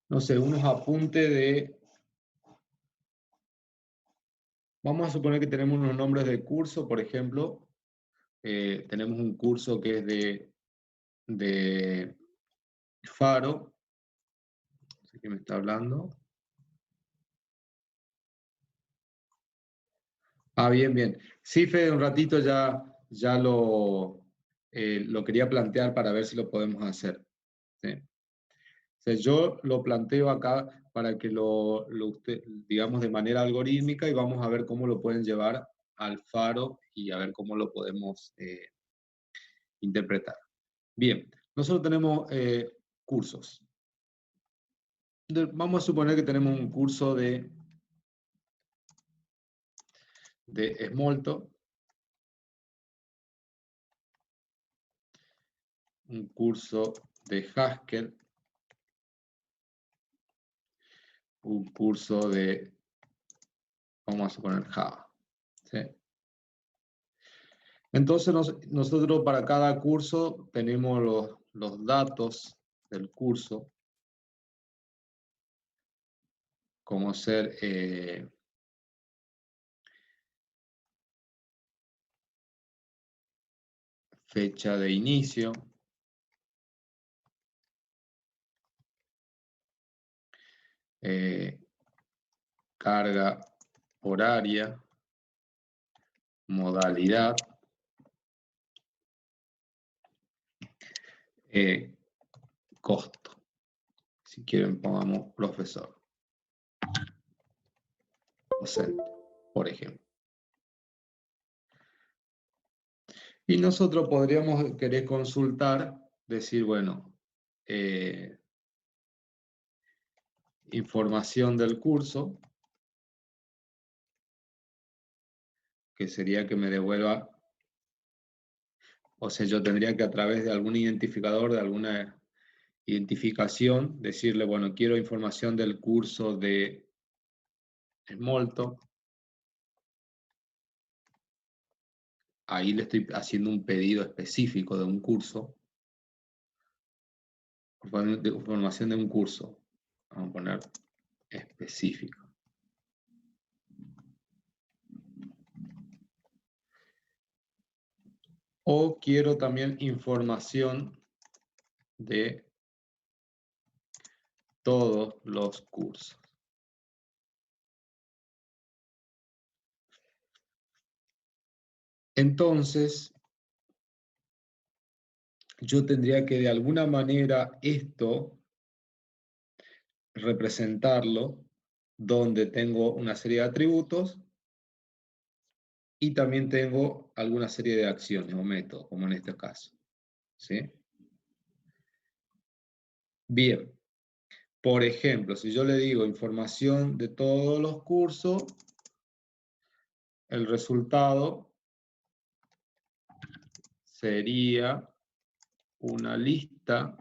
no sé, unos apuntes de... Vamos a suponer que tenemos unos nombres de curso, por ejemplo. Tenemos un curso que es de Faro. No sé quién me está hablando. Ah, bien, bien. Sí, Fede, un ratito ya lo quería plantear para ver si lo podemos hacer. ¿Sí? O sea, yo lo planteo acá para que digamos, de manera algorítmica y vamos a ver cómo lo pueden llevar al Faro y a ver cómo lo podemos interpretar. Bien, nosotros tenemos cursos. Vamos a suponer que tenemos un curso de Smalltalk, un curso de Haskell, un curso de, vamos a suponer, Java. ¿Sí? Entonces nosotros para cada curso tenemos los datos del curso, como ser fecha de inicio, carga horaria, modalidad, costo. Si quieren pongamos profesor, docente, por ejemplo. Y nosotros podríamos querer consultar, decir, bueno, información del curso, que sería que me devuelva, o sea, yo tendría que a través de algún identificador, de alguna identificación, decirle, bueno, quiero información del curso de Smalltalk. Ahí le estoy haciendo un pedido específico de un curso, de información de un curso. Vamos a poner específico. O quiero también información de todos los cursos. Entonces, yo tendría que de alguna manera esto representarlo donde tengo una serie de atributos y también tengo alguna serie de acciones o métodos, como en este caso. ¿Sí? Bien. Por ejemplo, si yo le digo información de todos los cursos, el resultado sería una lista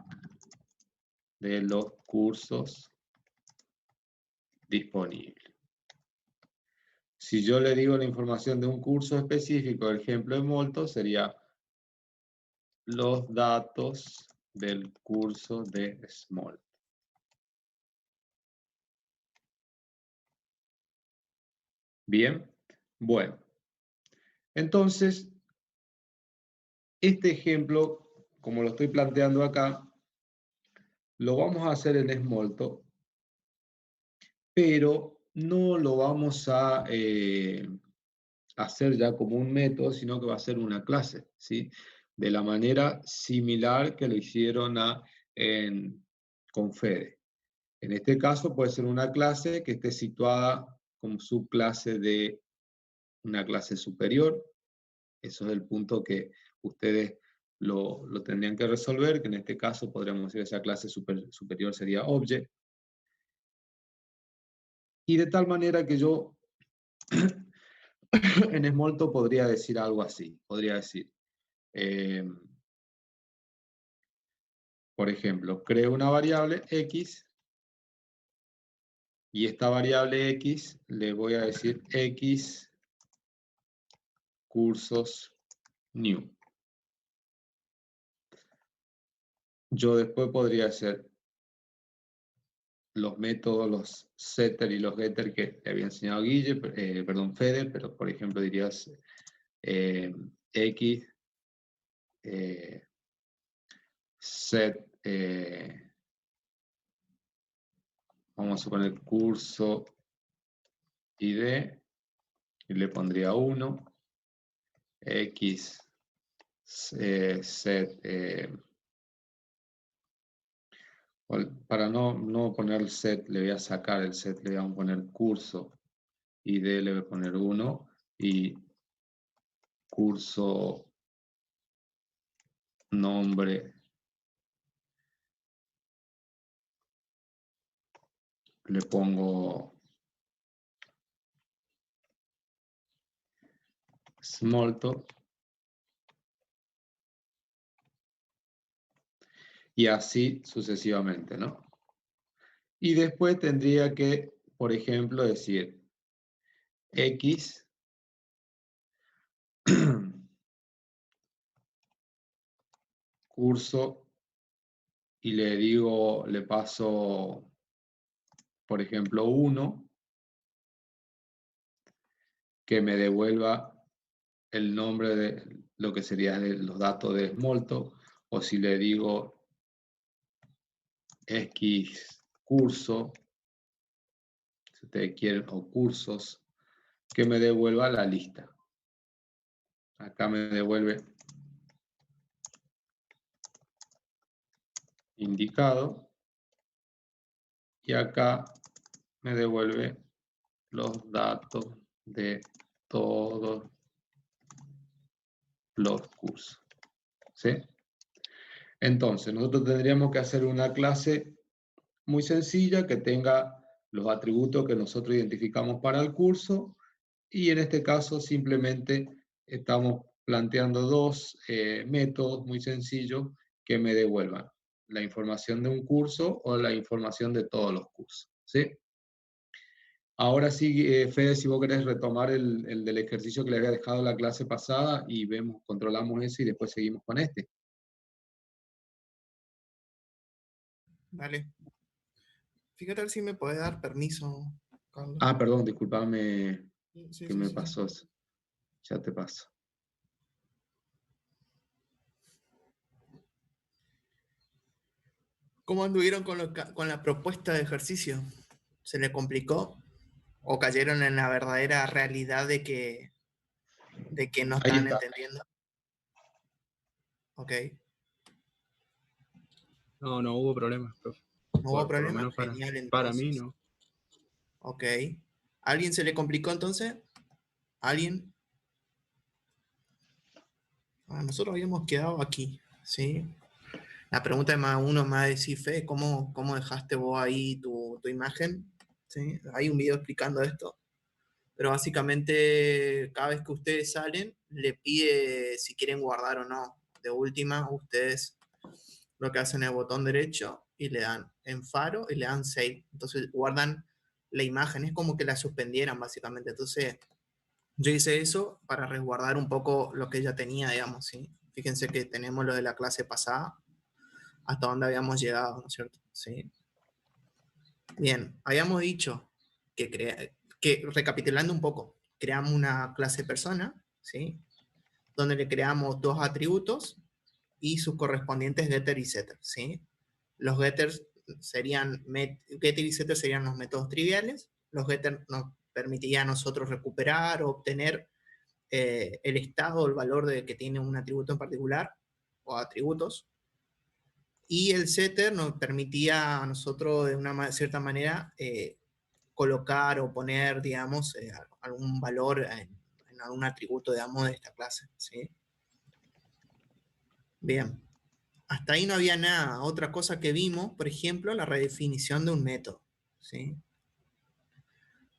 de los cursos disponibles. Si yo le digo la información de un curso específico, el ejemplo de Molto sería los datos del curso de Small. Bien, bueno. Entonces, este ejemplo, como lo estoy planteando acá, lo vamos a hacer en Smalltalk, pero no lo vamos a hacer ya como un método, sino que va a ser una clase, ¿sí? De la manera similar que lo hicieron con Fede. En este caso puede ser una clase que esté situada como subclase de una clase superior. Eso es el punto que ustedes lo tendrían que resolver, que en este caso podríamos decir que esa clase superior sería Object. Y de tal manera que yo en Smalltalk podría decir algo así. Podría decir, por ejemplo, creo una variable X y esta variable X le voy a decir X cursos new. yo después podría hacer los métodos, los setter y los getter que le había enseñado Guille, perdón, Fede, pero por ejemplo dirías X, set, vamos a poner curso ID, y le pondría 1, X, set, para no poner el set, le voy a sacar el set, le voy a poner curso ID, le voy a poner 1, y curso nombre le pongo Smalltalk, y así sucesivamente, ¿no? Y después tendría que, por ejemplo, decir X curso, y le digo, le paso, por ejemplo, 1, que me devuelva el nombre de lo que serían los datos de Smalltalk, o si le digo X curso, si ustedes quieren, o cursos, que me devuelva la lista. Acá me devuelve indicado, y acá me devuelve los datos de todos los cursos. ¿Sí? Entonces, nosotros tendríamos que hacer una clase muy sencilla que tenga los atributos que nosotros identificamos para el curso, y en este caso simplemente estamos planteando dos métodos muy sencillos que me devuelvan la información de un curso o la información de todos los cursos. ¿Sí? Ahora sí, Fede, si vos querés retomar el del ejercicio que le había dejado la clase pasada y vemos, controlamos eso y después seguimos con este. Dale. Fíjate a ver si me puede dar permiso, Carlos. Ah, perdón, discúlpame Sí, que sí, me sí, sí. pasó eso. Ya te paso. ¿Cómo anduvieron con la propuesta de ejercicio? ¿Se le complicó? ¿O cayeron en la verdadera realidad de que no Ahí estaban está. entendiendo? Ok. No, no hubo problemas, profe. ¿No hubo Por lo problema? menos Genial, para mí entonces. no. Ok. ¿Alguien se le complicó entonces? ¿Alguien? Ah, nosotros habíamos quedado aquí, ¿sí? La pregunta de más uno más decir, Fe, ¿cómo dejaste vos ahí tu imagen? ¿Sí? Hay un video explicando esto, pero básicamente cada vez que ustedes salen, le pide si quieren guardar o no. De última, ustedes lo que hacen es el botón derecho y le dan en faro y le dan save. Entonces guardan la imagen, es como que la suspendieran básicamente. Entonces yo hice eso para resguardar un poco lo que ella tenía, digamos, ¿sí? Fíjense que tenemos lo de la clase pasada, hasta dónde habíamos llegado, ¿no es cierto? Sí. Bien, habíamos dicho que recapitulando un poco, creamos una clase persona, ¿sí? Donde le creamos dos atributos y sus correspondientes getter y setter, ¿sí? Los getters getter y setter serían los métodos triviales, los getters nos permitirían a nosotros recuperar o obtener el estado o el valor de que tiene un atributo en particular o atributos, y el setter nos permitía a nosotros de una cierta manera colocar o poner, digamos, algún valor en algún atributo, digamos, de esta clase, ¿sí? Bien, hasta ahí no había nada. Otra cosa que vimos, por ejemplo, la redefinición de un método, ¿sí?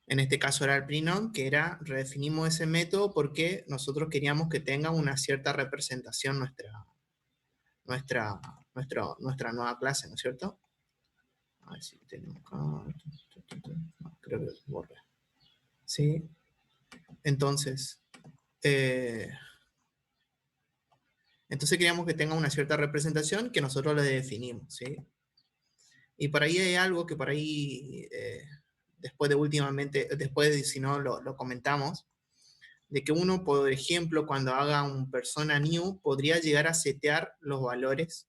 En este caso era el prenom, que era, redefinimos ese método porque nosotros queríamos que tenga una cierta representación nuestra nueva clase, ¿no es cierto? A ver si tenemos acá. No, creo que borré. Sí. Entonces, Entonces queríamos que tenga una cierta representación que nosotros le definimos, ¿sí? Y por ahí hay algo que por ahí, después de si no lo comentamos, de que uno, por ejemplo, cuando haga un persona new, podría llegar a setear los valores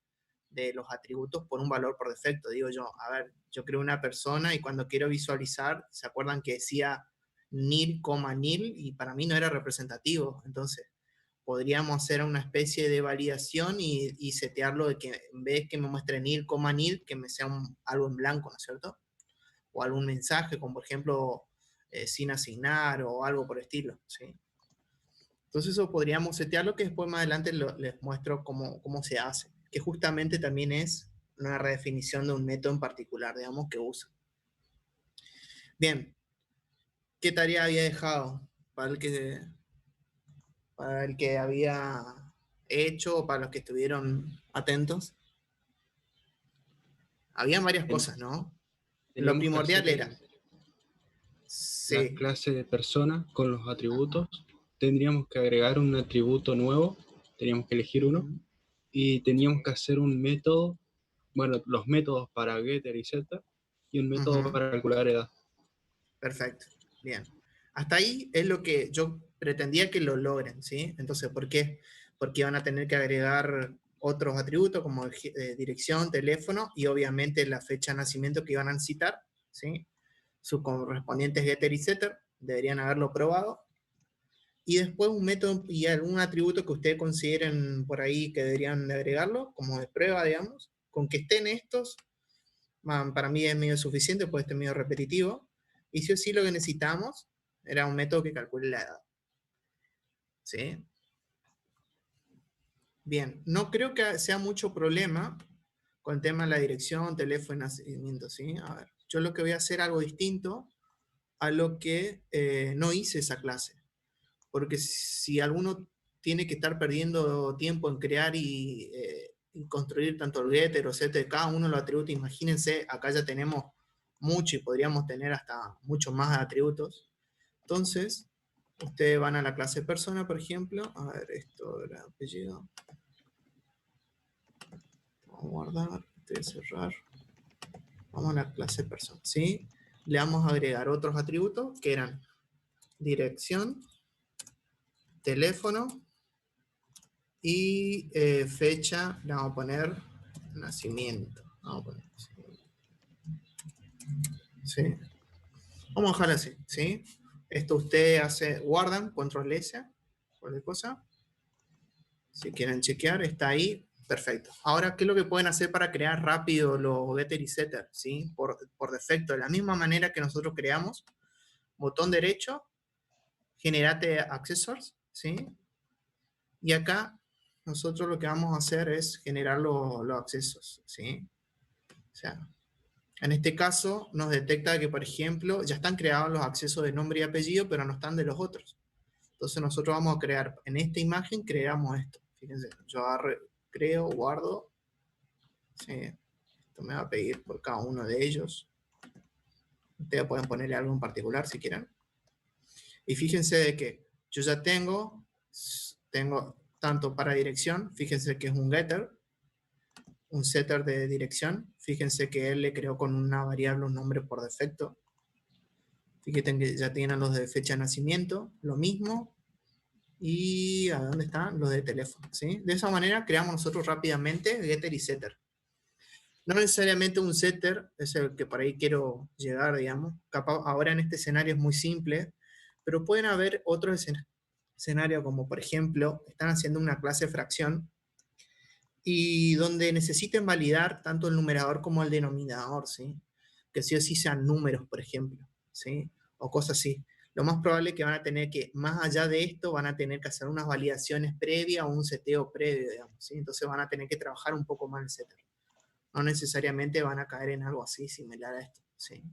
de los atributos por un valor por defecto. Digo yo, a ver, yo creo una persona y cuando quiero visualizar, ¿se acuerdan que decía nil, nil? Y para mí no era representativo. Entonces, podríamos hacer una especie de validación y setearlo de que en vez que me muestre nil, nil, que me sea algo en blanco, ¿no es cierto? O algún mensaje, como por ejemplo, sin asignar o algo por el estilo, ¿sí? Entonces eso podríamos setearlo, que después más adelante les muestro cómo se hace, que justamente también es una redefinición de un método en particular, digamos, que usa. Bien, ¿qué tarea había dejado para el que había hecho o para los que estuvieron atentos? Habían varias cosas, ¿no? Lo Teníamos que primordial hacer era... la Sí. clase de persona con los atributos. Tendríamos que agregar un atributo nuevo, teníamos que elegir uno, y teníamos que hacer un método, bueno, los métodos para getter y setter, y un método para calcular edad. Perfecto, bien. Hasta ahí es lo que yo pretendía que lo logren, ¿sí? Entonces, ¿por qué? Porque van a tener que agregar otros atributos como dirección, teléfono y obviamente la fecha de nacimiento que iban a citar, ¿sí? Sus correspondientes getter y setter, deberían haberlo probado. Y después un método y algún atributo que ustedes consideren por ahí que deberían agregarlo, como de prueba, digamos. Con que estén estos, para mí es medio suficiente, puede ser medio repetitivo. Y sí o sí lo que necesitamos era un método que calcule la edad. ¿Sí? Bien, no creo que sea mucho problema con el tema de la dirección, teléfono y nacimiento, ¿sí? A ver, yo lo que voy a hacer algo distinto a lo que no hice esa clase. Porque si alguno tiene que estar perdiendo tiempo en crear y construir tanto el getter o setter de cada uno de los atributos, imagínense, acá ya tenemos mucho y podríamos tener hasta muchos más atributos. Entonces, ustedes van a la clase persona, por ejemplo. A ver, esto era apellido. Vamos a guardar, voy a cerrar. Vamos a la clase persona, ¿sí? Le vamos a agregar otros atributos que eran dirección, teléfono y fecha. Le vamos a poner nacimiento. Vamos a poner nacimiento. ¿Sí? Vamos a dejarlo así, ¿sí? Esto ustedes guardan, control S, cualquier cosa. Si quieren chequear, está ahí. Perfecto. Ahora, ¿qué es lo que pueden hacer para crear rápido los getter y setter? ¿Sí? Por defecto, de la misma manera que nosotros creamos, botón derecho, generate accessors, ¿sí? Y acá nosotros lo que vamos a hacer es generar los accesos, ¿sí? O sea, en este caso nos detecta que, por ejemplo, ya están creados los accesos de nombre y apellido, pero no están de los otros. Entonces nosotros vamos a crear, en esta imagen creamos esto. Fíjense, yo creo, guardo. Sí, esto me va a pedir por cada uno de ellos. Ustedes pueden ponerle algo en particular si quieren. Y fíjense de que yo ya tengo tanto para dirección, fíjense que es un getter, un setter de dirección. Fíjense que él le creó con una variable un nombre por defecto. Fíjense que ya tienen los de fecha de nacimiento, lo mismo. Y ¿a dónde están? Los de teléfono, ¿sí? De esa manera creamos nosotros rápidamente getter y setter. No necesariamente un setter es el que por ahí quiero llegar, digamos. Capaz ahora en este escenario es muy simple, pero pueden haber otros escenarios como por ejemplo, están haciendo una clase de fracción y donde necesiten validar tanto el numerador como el denominador, ¿sí? Que sí o sí sean números, por ejemplo, ¿sí? O cosas así. Lo más probable es que van a tener que, más allá de esto, van a tener que hacer unas validaciones previas o un seteo previo, digamos, ¿sí? Entonces van a tener que trabajar un poco más el setter. No necesariamente van a caer en algo así similar a esto, ¿sí?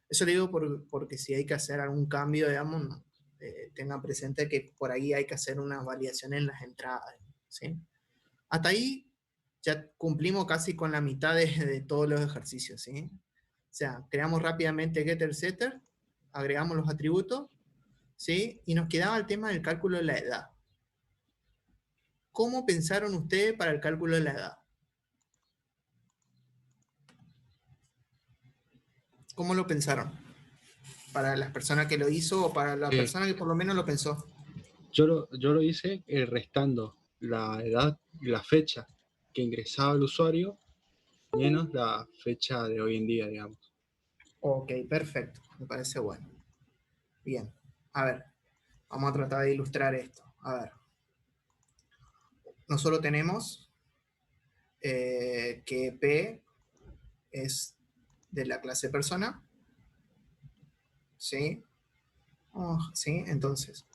Eso lo digo porque si hay que hacer algún cambio, digamos, no, tengan presente que por ahí hay que hacer unas validaciones en las entradas, ¿sí? Hasta ahí ya cumplimos casi con la mitad de todos los ejercicios, ¿sí? O sea, creamos rápidamente getter, setter, agregamos los atributos, ¿sí? Y nos quedaba el tema del cálculo de la edad. ¿cómo pensaron ustedes para el cálculo de la edad? ¿Cómo lo pensaron? ¿Para las personas que lo hizo o para la Eh, persona que por lo menos lo pensó? yo lo hice restando la edad, la fecha que ingresaba el usuario menos la fecha de hoy en día, digamos. Ok, perfecto. Me parece bueno. Bien. A ver, vamos a tratar de ilustrar esto. A ver. Nosotros tenemos que P es de la clase persona. ¿Sí? ¿Sí? Entonces,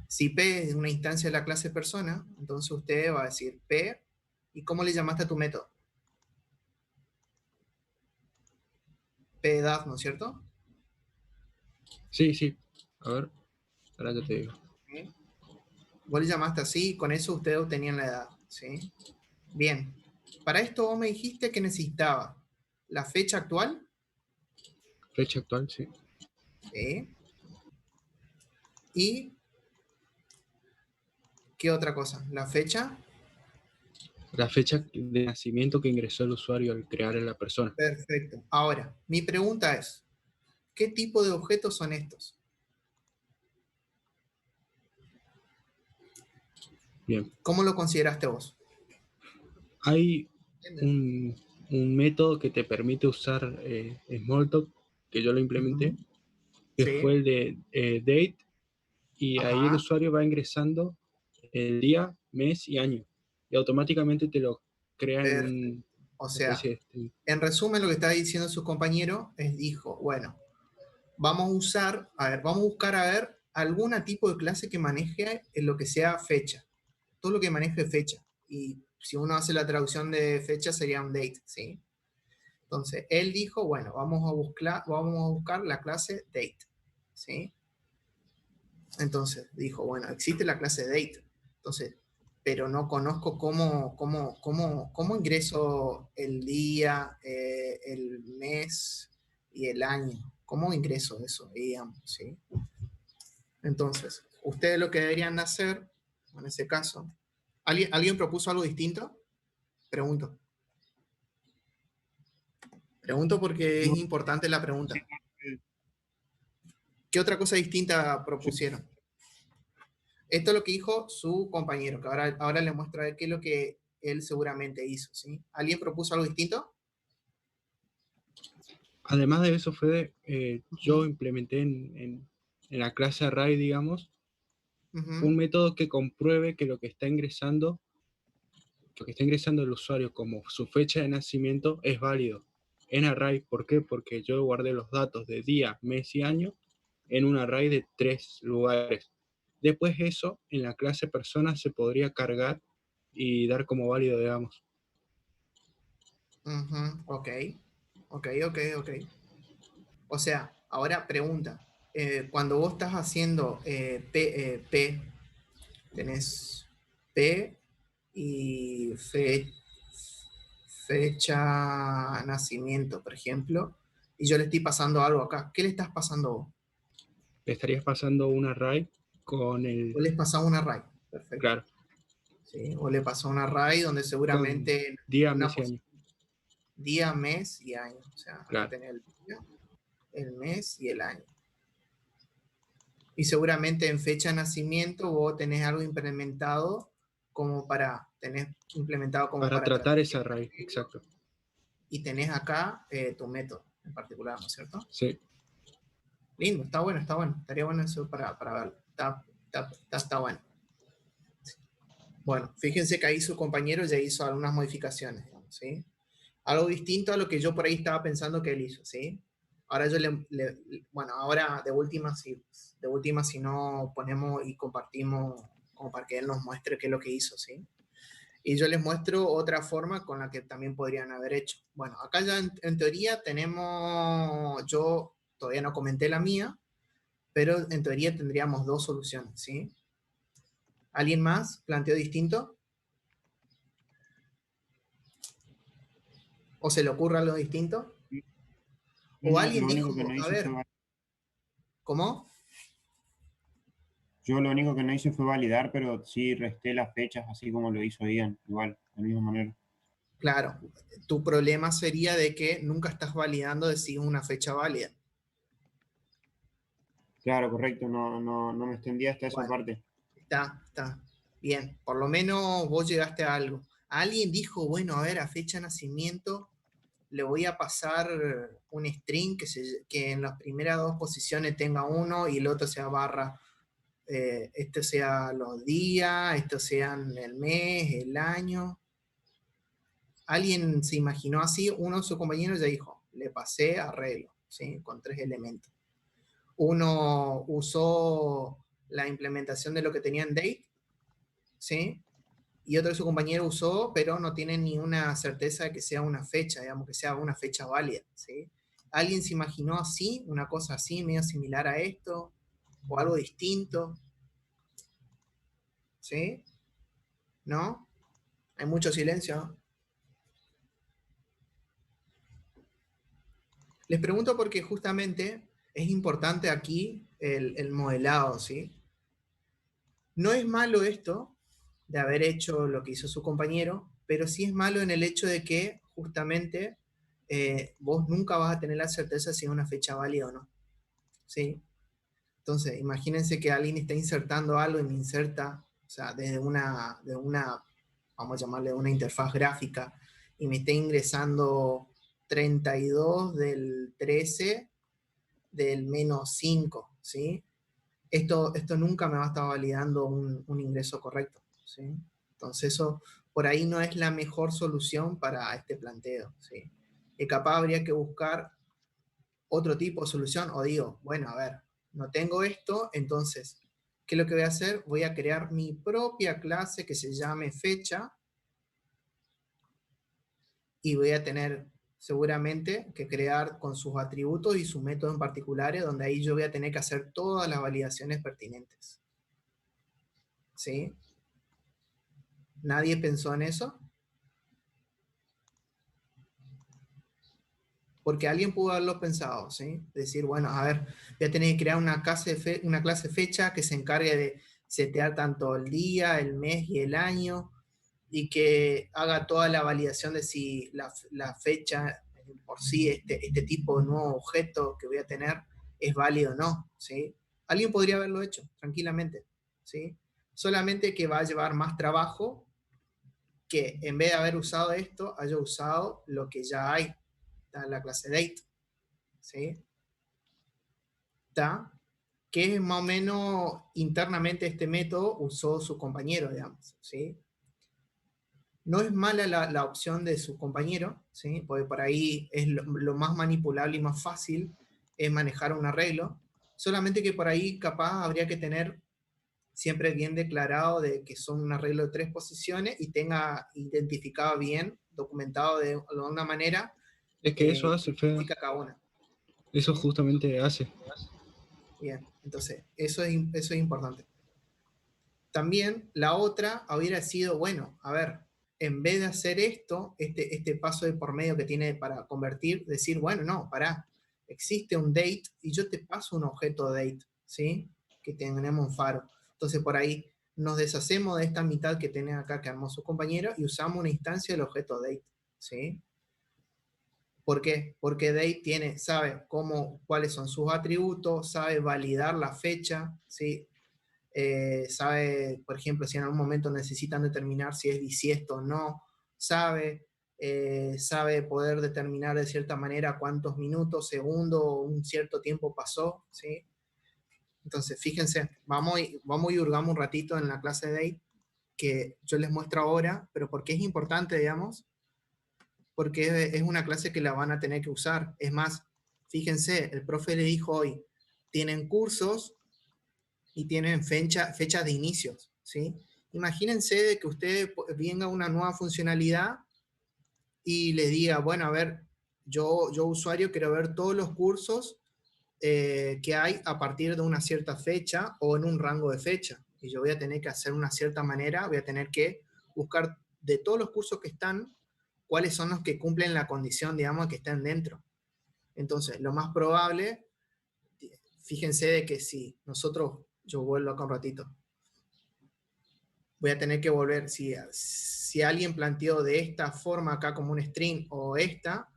si P es una instancia de la clase persona, entonces usted va a decir P. ¿Y cómo le llamaste a tu método? P edad, ¿no es cierto? Sí, sí. A ver, ahora yo te digo. ¿Sí? Vos le llamaste así y con eso ustedes obtenían la edad. ¿Sí? Bien. Para esto vos me dijiste que necesitaba la fecha actual. Fecha actual, sí. ¿Sí? ¿Y qué otra cosa? La fecha. La fecha de nacimiento que ingresó el usuario al crear a la persona. Perfecto. Ahora, mi pregunta es, ¿qué tipo de objetos son estos? Bien. ¿Cómo lo consideraste vos? Hay ¿Entiendes? un método que te permite usar Smalltalk, que yo lo implementé, Ujú. que Sí. fue el de date, y ahí el Ajá. usuario va ingresando el día, mes y año, y automáticamente te lo crea en Perfecto. una O sea, especie de string. en resumen, lo que está diciendo su compañero es, dijo, bueno, vamos a usar, a ver, vamos a buscar a ver algún tipo de clase que maneje en lo que sea fecha. Todo lo que maneje fecha. Y si uno hace la traducción de fecha sería un date, ¿sí? Entonces, él dijo, bueno, vamos a buscar la clase date, ¿sí? Entonces, dijo, bueno, existe la clase date. Entonces, pero no conozco cómo ingreso el día, el mes y el año. ¿Cómo ingreso eso, digamos, ¿sí? Entonces, ustedes lo que deberían hacer, en ese caso, ¿alguien propuso algo distinto? Pregunto. Pregunto porque es No, importante la pregunta. eh, ¿Qué otra cosa distinta sí. propusieron? Esto es lo que dijo su compañero, que ahora le muestro a él qué es lo que él seguramente hizo, ¿sí? ¿Alguien propuso algo distinto? Además de eso, Fede, yo Ujú, implementé en la clase Array, digamos, un ujú, método que compruebe que lo que está ingresando el usuario como su fecha de nacimiento es válido en array. ¿Por qué? Porque yo guardé los datos de día, mes y año en un array de 3 lugares. Después eso en la clase persona se podría cargar y dar como válido, digamos. ujú, ok, ok, ok, ok. O sea, ahora pregunta. Cuando vos estás haciendo P, tenés P y fecha nacimiento, por ejemplo, y yo le estoy pasando algo acá. ¿Qué le estás pasando vos? Le estarías pasando un array con Vos les pasás un array. Perfecto. claro, ¿Sí? O le pasó un array donde con seguramente día, una mes y año, día, mes y año. O sea, acá claro. tenés el día, el mes y el año. Y seguramente en fecha de nacimiento vos tenés algo implementado tenés implementado como Para para tratar tratar ese array, exacto. y tenés acá tu método en particular, ¿no es cierto? Sí. Lindo, está bueno, está bueno. Estaría bueno eso para verlo. Está bueno. Bueno, fíjense que ahí su compañero ya hizo algunas modificaciones, ¿sí? Algo distinto a lo que yo por ahí estaba pensando que él hizo, ¿sí? Ahora bueno, ahora de última si no ponemos y compartimos como para que él nos muestre qué es lo que hizo, ¿sí? Y yo les muestro otra forma con la que también podrían haber hecho. Bueno, acá ya en teoría yo todavía no comenté la mía, pero en teoría tendríamos dos soluciones, ¿sí? ¿Alguien más planteó distinto? ¿O se le ocurre algo distinto? O alguien Lo único que dijo, no a hizo fue ver, ¿cómo? Yo lo único que no hice fue validar, pero sí resté las fechas, así como lo hizo Ian, igual, de la misma manera. Claro, tu problema sería de que nunca estás validando de si es una fecha válida. Claro, correcto, no me extendí hasta esa Bueno, parte. está. Bien, por lo menos vos llegaste a algo. Alguien dijo, bueno, a ver, a fecha de nacimiento le voy a pasar un string que en las primeras dos posiciones tenga uno y el otro sea barra. Esto sea los días, esto sean el mes, el año. Alguien se imaginó así, uno de sus compañeros ya dijo, le pasé arreglo, ¿sí? Con 3 elementos. Uno usó la implementación de lo que tenía en date, ¿sí? Y otro de su compañero usó, pero no tiene ni una certeza de que sea una fecha, digamos, que sea una fecha válida, ¿sí? ¿Alguien se imaginó así, una cosa así, medio similar a esto, o algo distinto? ¿Sí? ¿No? Hay mucho silencio. Les pregunto porque justamente es importante aquí el modelado, ¿sí? No es malo esto de haber hecho lo que hizo su compañero, pero sí es malo en el hecho de que justamente vos nunca vas a tener la certeza si es una fecha válida o no, ¿sí? Entonces, imagínense que alguien está insertando algo y me inserta, o sea, desde una, vamos a llamarle una interfaz gráfica, y me está ingresando 32 del 13 del -5, ¿sí? Esto nunca me va a estar validando un ingreso correcto, ¿sí? Entonces eso por ahí no es la mejor solución para este planteo, ¿sí? Y capaz habría que buscar otro tipo de solución, o digo, bueno, a ver, no tengo esto, entonces, ¿qué es lo que voy a hacer? Voy a crear mi propia clase que se llame fecha y voy a tener seguramente que crear con sus atributos y sus métodos en particulares, donde ahí yo voy a tener que hacer todas las validaciones pertinentes. ¿Sí? ¿Nadie pensó en eso? Porque alguien pudo haberlo pensado, ¿sí? Decir, bueno, a ver, voy a tener que crear una clase fecha que se encargue de setear tanto el día, el mes y el año, y que haga toda la validación de si la fecha por sí, este tipo de nuevo objeto que voy a tener, es válido o no, ¿sí? Alguien podría haberlo hecho, tranquilamente, ¿sí? Solamente que va a llevar más trabajo que en vez de haber usado esto, haya usado lo que ya hay, está en la clase date, ¿sí? Está, que es más o menos internamente este método usó su compañero, digamos, ¿sí? No es mala la opción de su compañero, ¿sí? Porque por ahí es lo más manipulable y más fácil es manejar un arreglo, solamente que por ahí capaz habría que tener siempre bien declarado de que son un arreglo de 3 posiciones y tenga identificado bien, documentado de alguna manera, Es que eso hace, Fede. significa cada una. Eso ¿Sí? justamente hace. Bien, entonces, eso es importante. También la otra hubiera sido, bueno, a ver, en vez de hacer esto, este paso de por medio que tiene para convertir, decir, bueno, no, pará, existe un date y yo te paso un objeto date, ¿sí? Que tenemos un faro. Entonces por ahí nos deshacemos de esta mitad que tiene acá que armó su compañero y usamos una instancia del objeto date, ¿sí? ¿Por qué? Porque date sabe cuáles son sus atributos, sabe validar la fecha, ¿sí? Sabe, por ejemplo, si en algún momento necesitan determinar si es bisiesto o no, sabe poder determinar de cierta manera cuántos minutos, segundos o un cierto tiempo pasó, ¿sí? Entonces, fíjense, vamos y hurgamos un ratito en la clase de date que yo les muestro ahora, pero ¿por qué es importante, digamos? Porque es una clase que la van a tener que usar. Es más, fíjense, el profe le dijo hoy, tienen cursos y tienen fechas de inicios, ¿sí? Imagínense de que usted venga una nueva funcionalidad y le diga, bueno, a ver, yo usuario quiero ver todos los cursos que hay a partir de una cierta fecha o en un rango de fecha. Y yo voy a tener que hacer una cierta manera, voy a tener que buscar de todos los cursos que están, cuáles son los que cumplen la condición, digamos, que estén dentro. Entonces, lo más probable, fíjense de que si nosotros Yo vuelvo acá un ratito. Voy a tener que volver, si alguien planteó de esta forma acá como un string o esta,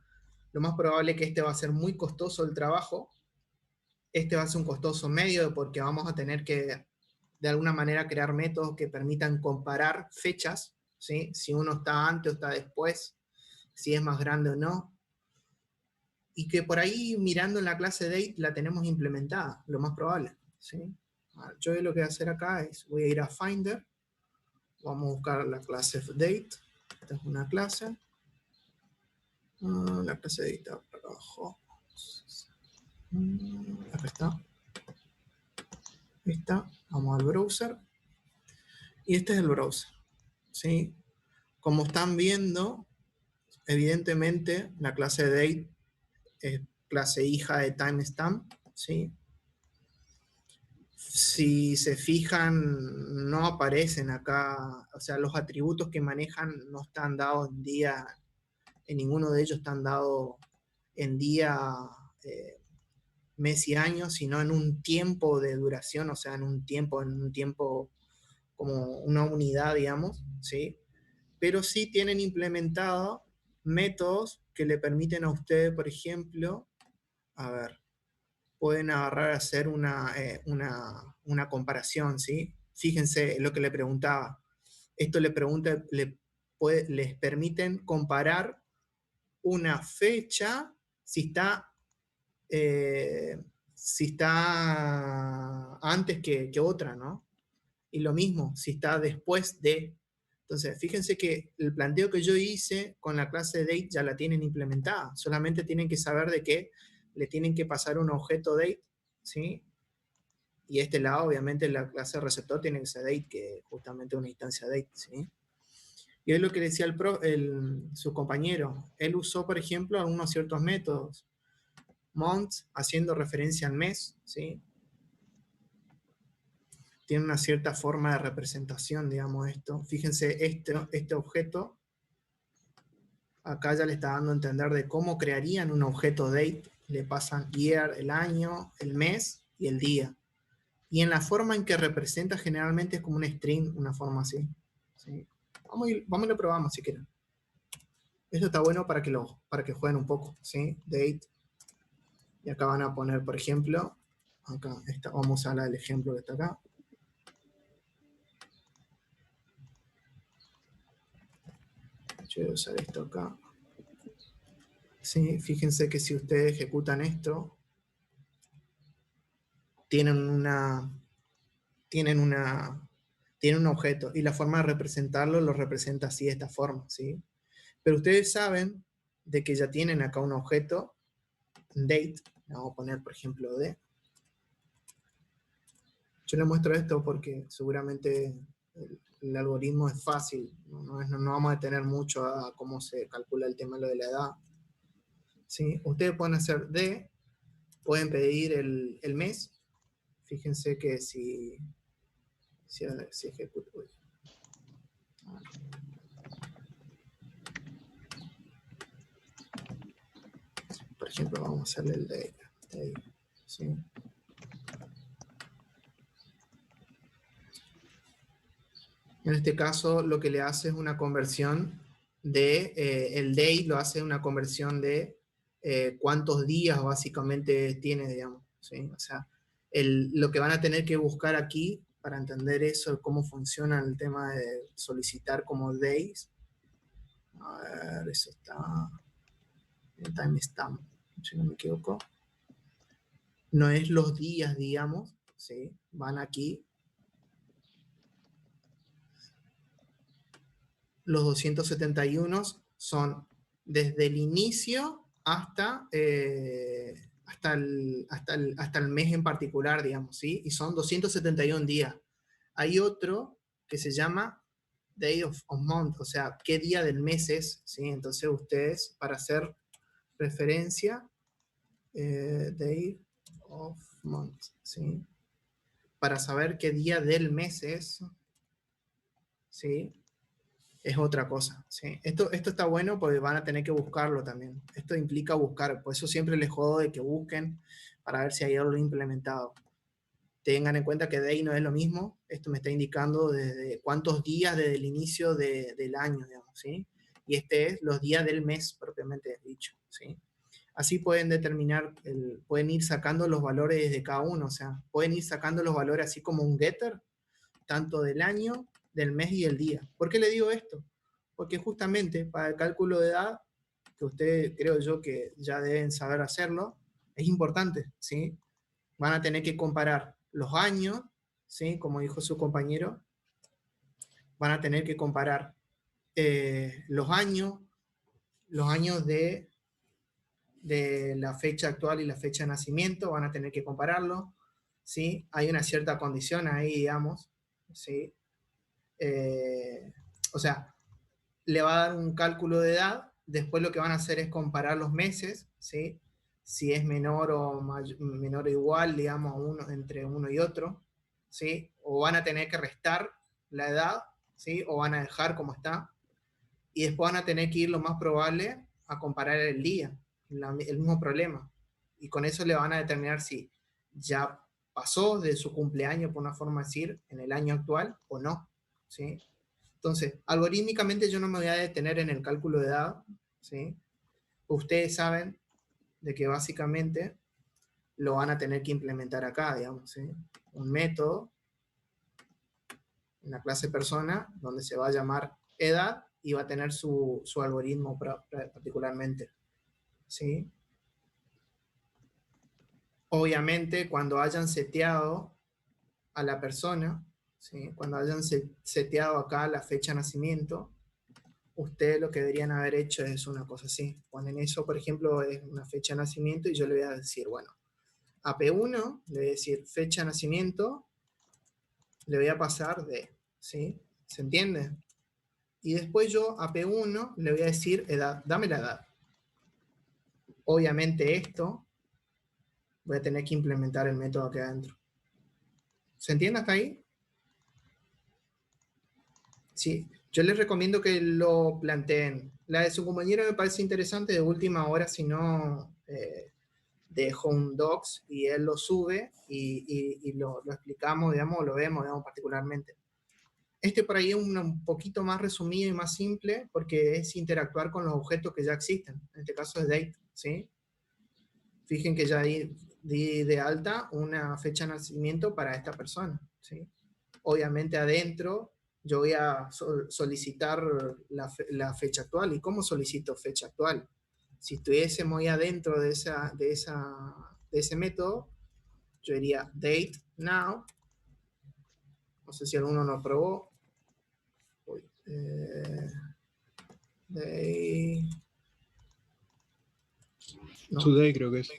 lo más probable es que este va a ser muy costoso el trabajo. Este va a ser un costoso medio porque vamos a tener que de alguna manera crear métodos que permitan comparar fechas, ¿sí? Si uno está antes o está después, si es más grande o no. Y que por ahí mirando en la clase date la tenemos implementada, lo más probable, ¿sí? Yo lo que voy a hacer acá es, voy a ir a Finder, vamos a buscar la clase date, esta es una clase, la clase date está por abajo, acá está, esta, vamos al browser, y este es el browser, ¿sí? Como están viendo, evidentemente la clase date es clase hija de timestamp, ¿sí? Si se fijan, no aparecen acá, o sea, los atributos que manejan no están dados en día, en ninguno de ellos están dados en día, mes y año, sino en un tiempo de duración, o sea, en un tiempo como una unidad, digamos, ¿sí? Pero sí tienen implementado métodos que le permiten a ustedes, por ejemplo, a ver, pueden agarrar a hacer una comparación, ¿sí? Fíjense lo que le preguntaba. Esto les permiten comparar una fecha si está antes que otra, ¿no? Y lo mismo, si está después de. Entonces, fíjense que el planteo que yo hice con la clase date ya la tienen implementada. Solamente tienen que saber de que le tienen que pasar un objeto date, ¿sí? Y este lado, obviamente, la clase receptor tiene que ser date, que es justamente una instancia date, ¿sí? Y es lo que decía su compañero. Él usó, por ejemplo, algunos ciertos métodos. Month, haciendo referencia al mes, ¿sí? Tiene una cierta forma de representación, digamos, esto. Fíjense, este objeto, acá ya le está dando a entender de cómo crearían un objeto date. Le pasan year, el año, el mes y el día. Y en la forma en que representa generalmente es como un string, una forma así, ¿sí? Vamos y lo probamos si quieren. Esto está bueno para que jueguen un poco, ¿sí? Date. Y acá van a poner, por ejemplo, acá vamos a usar el ejemplo que está acá. Yo voy a usar esto acá. Sí, fíjense que si ustedes ejecutan esto, tienen un objeto y la forma de representarlo lo representa así de esta forma, ¿sí? Pero ustedes saben de que ya tienen acá un objeto, date, vamos a poner por ejemplo D. Yo les muestro esto porque seguramente el algoritmo es fácil, no vamos a detener mucho a cómo se calcula el tema de lo de la edad. ¿Sí? Ustedes pueden hacer D, pueden pedir el mes. Fíjense que si ejecuto. Por ejemplo, vamos a hacerle el day. ¿Sí? En este caso, lo que le hace es una conversión de, el day lo hace una conversión de cuántos días básicamente tiene, digamos, ¿sí? O sea, lo que van a tener que buscar aquí para entender eso, cómo funciona el tema de solicitar como days. A ver, eso está en timestamp, si no me equivoco. No es los días, digamos, ¿sí? Van aquí. Los 271 son desde el inicio hasta el mes en particular, digamos, ¿sí? Y son 271 días. Hay otro que se llama Day of Month, o sea, qué día del mes es, ¿sí? Entonces ustedes, para hacer referencia, Day of Month, ¿sí? Para saber qué día del mes es, ¿sí? Es otra cosa, ¿sí? Esto está bueno porque van a tener que buscarlo también. Esto implica buscar, por eso siempre les jodo de que busquen para ver si hay algo implementado. tengan en cuenta que day no es lo mismo. Esto me está indicando desde cuántos días desde el inicio del año, digamos, ¿sí? Y este es los días del mes propiamente dicho, ¿sí? Así pueden determinar, pueden ir sacando los valores de cada uno, o sea, pueden ir sacando los valores así como un getter, tanto del año, del mes y el día. ¿Por qué le digo esto? Porque justamente para el cálculo de edad, que ustedes creo yo que ya deben saber hacerlo, es importante, ¿sí? Van a tener que comparar los años, ¿sí? Como dijo su compañero, van a tener que comparar los años de la fecha actual y la fecha de nacimiento, van a tener que compararlo, ¿sí? Hay una cierta condición ahí, digamos, ¿sí? O sea, le va a dar un cálculo de edad, después lo que van a hacer es comparar los meses, ¿sí? Si es menor o menor o igual, digamos, entre uno y otro, ¿sí? O van a tener que restar la edad, ¿sí? O van a dejar como está, y después van a tener que ir lo más probable a comparar el día, el mismo problema, y con eso le van a determinar si ya pasó de su cumpleaños, por una forma de decir, en el año actual o no, ¿sí? Entonces, algorítmicamente yo no me voy a detener en el cálculo de edad, ¿sí? Ustedes saben de que básicamente lo van a tener que implementar acá, digamos, ¿sí? Un método en la clase persona donde se va a llamar edad y va a tener su algoritmo particularmente, ¿sí? Obviamente, cuando hayan seteado a la persona, ¿sí? Cuando hayan seteado acá la fecha de nacimiento, ustedes lo que deberían haber hecho es una cosa así. Ponen eso, por ejemplo, es una fecha de nacimiento y yo le voy a decir, bueno, a P1 le voy a decir fecha de nacimiento, le voy a pasar de, ¿sí? ¿Se entiende? Y después yo a P1 le voy a decir edad, dame la edad. Obviamente esto voy a tener que implementar el método aquí adentro. ¿Se entiende hasta ahí? Sí, yo les recomiendo que lo planteen. La de su compañero me parece interesante, de última hora, si no, dejo un docs y él lo sube y lo explicamos, digamos, lo vemos, digamos, particularmente. Este por ahí es un poquito más resumido y más simple porque es interactuar con los objetos que ya existen. En este caso es date, ¿sí? Fijen que ya di de alta una fecha de nacimiento para esta persona, ¿sí? Obviamente adentro yo voy a solicitar la fecha actual. ¿Y cómo solicito fecha actual? Si estuviésemos ahí adentro de ese método, yo diría date now. No sé si alguno lo probó. Day. No. Today creo que es.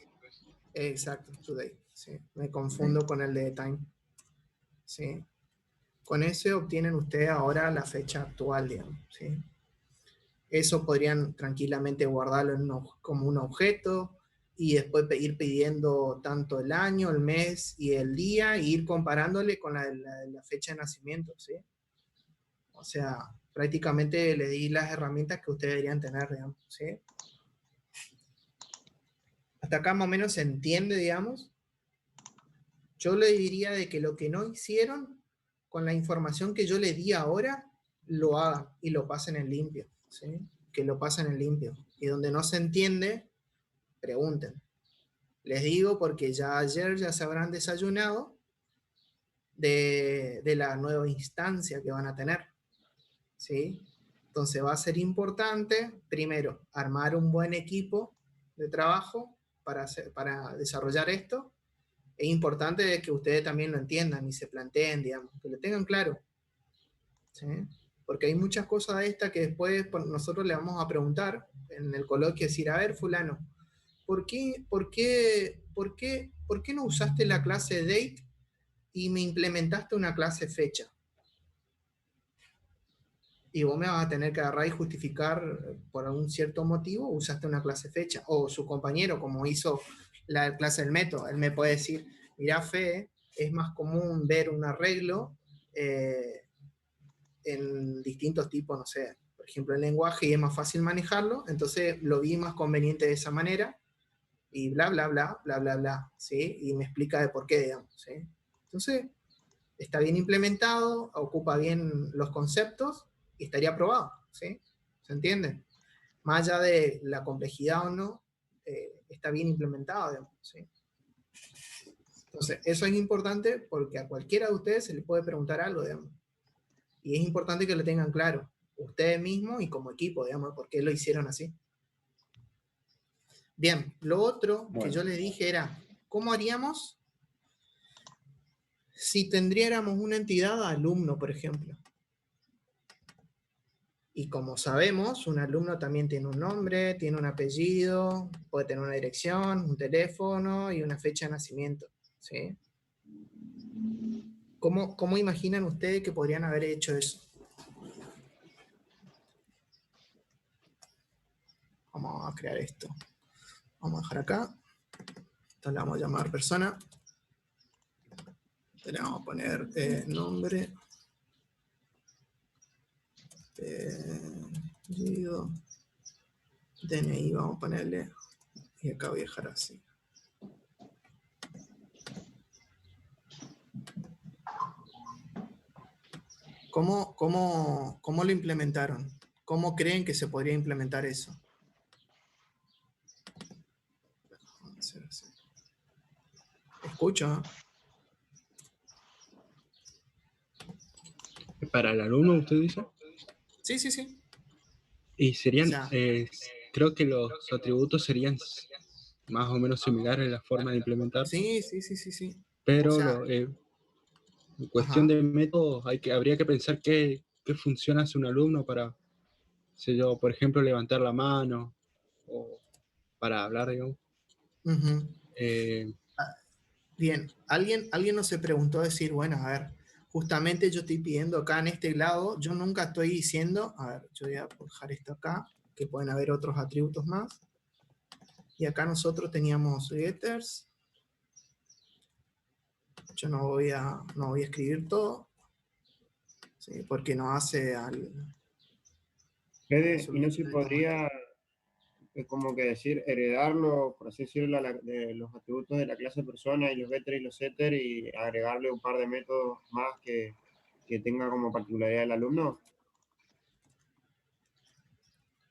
Exacto, today. Sí. Me confundo con el de time. Sí. Con ese obtienen ustedes ahora la fecha actual, digamos. ¿Sí? Eso podrían tranquilamente guardarlo como un objeto y después ir pidiendo tanto el año, el mes y el día e ir comparándole con la fecha de nacimiento, ¿sí? O sea, prácticamente le di las herramientas que ustedes deberían tener, digamos, ¿sí? Hasta acá más o menos se entiende, digamos. Yo le diría de que lo que no hicieron con la información que yo le di ahora, lo hagan y lo pasen en limpio, ¿sí? Que lo pasen en limpio. Y donde no se entiende, pregunten. Les digo porque ya ayer ya se habrán desayunado de la nueva instancia que van a tener, ¿sí? Entonces va a ser importante, primero, armar un buen equipo de trabajo para desarrollar esto. Es importante que ustedes también lo entiendan y se planteen, digamos, que lo tengan claro, ¿sí? Porque hay muchas cosas de estas que después nosotros le vamos a preguntar en el coloquio, decir, a ver, fulano, ¿por qué no usaste la clase date y me implementaste una clase fecha? Y vos me vas a tener que agarrar y justificar por algún cierto motivo, usaste una clase fecha. O su compañero, como hizo la clase del método, él me puede decir, mirá, Fe, es más común ver un arreglo en distintos tipos, no sé, por ejemplo, el lenguaje, y es más fácil manejarlo, entonces lo vi más conveniente de esa manera, y bla, bla, bla, bla, bla, bla, ¿sí? Y me explica de por qué, digamos, ¿sí? Entonces, está bien implementado, ocupa bien los conceptos y estaría aprobado, ¿sí? ¿Se entiende? Más allá de la complejidad o no, está bien implementado, digamos, ¿sí? Entonces, eso es importante porque a cualquiera de ustedes se le puede preguntar algo, digamos. Y es importante que lo tengan claro, ustedes mismos y como equipo, digamos, por qué lo hicieron así. Bien, lo otro que yo les dije era, ¿cómo haríamos si tendríamos una entidad alumno, por ejemplo? Y como sabemos, un alumno también tiene un nombre, tiene un apellido, puede tener una dirección, un teléfono y una fecha de nacimiento, ¿sí? ¿Cómo imaginan ustedes que podrían haber hecho eso? Vamos a crear esto. Vamos a dejar acá. Esto le vamos a llamar persona. Le vamos a poner nombre, apellido, DNI, vamos a ponerle. Y acá voy a dejar así. ¿Cómo lo implementaron? ¿Cómo creen que se podría implementar eso? Vamos a hacer así. Escucho. Para el alumno, usted dice. Sí, sí, sí. Y serían, O sea, creo que los atributos serían más o menos similares en la forma de implementar, sí, sí, sí, sí, sí. O pero sea, en cuestión de métodos habría que pensar qué función hace un alumno para, sé yo, por ejemplo, levantar la mano o para hablar, digamos. bien, alguien nos se preguntó decir, bueno, a ver, justamente yo estoy pidiendo acá en este lado, yo nunca estoy diciendo, a ver, yo voy a dejar esto acá, que pueden haber otros atributos más. Y acá nosotros teníamos getters. Yo no voy a escribir todo, ¿sí? Porque no hace al... Fede, y no se podría, como que decir, heredarlo, por así decirlo, de los atributos de la clase persona y los getter y los setter y agregarle un par de métodos más que tenga como particularidad el alumno.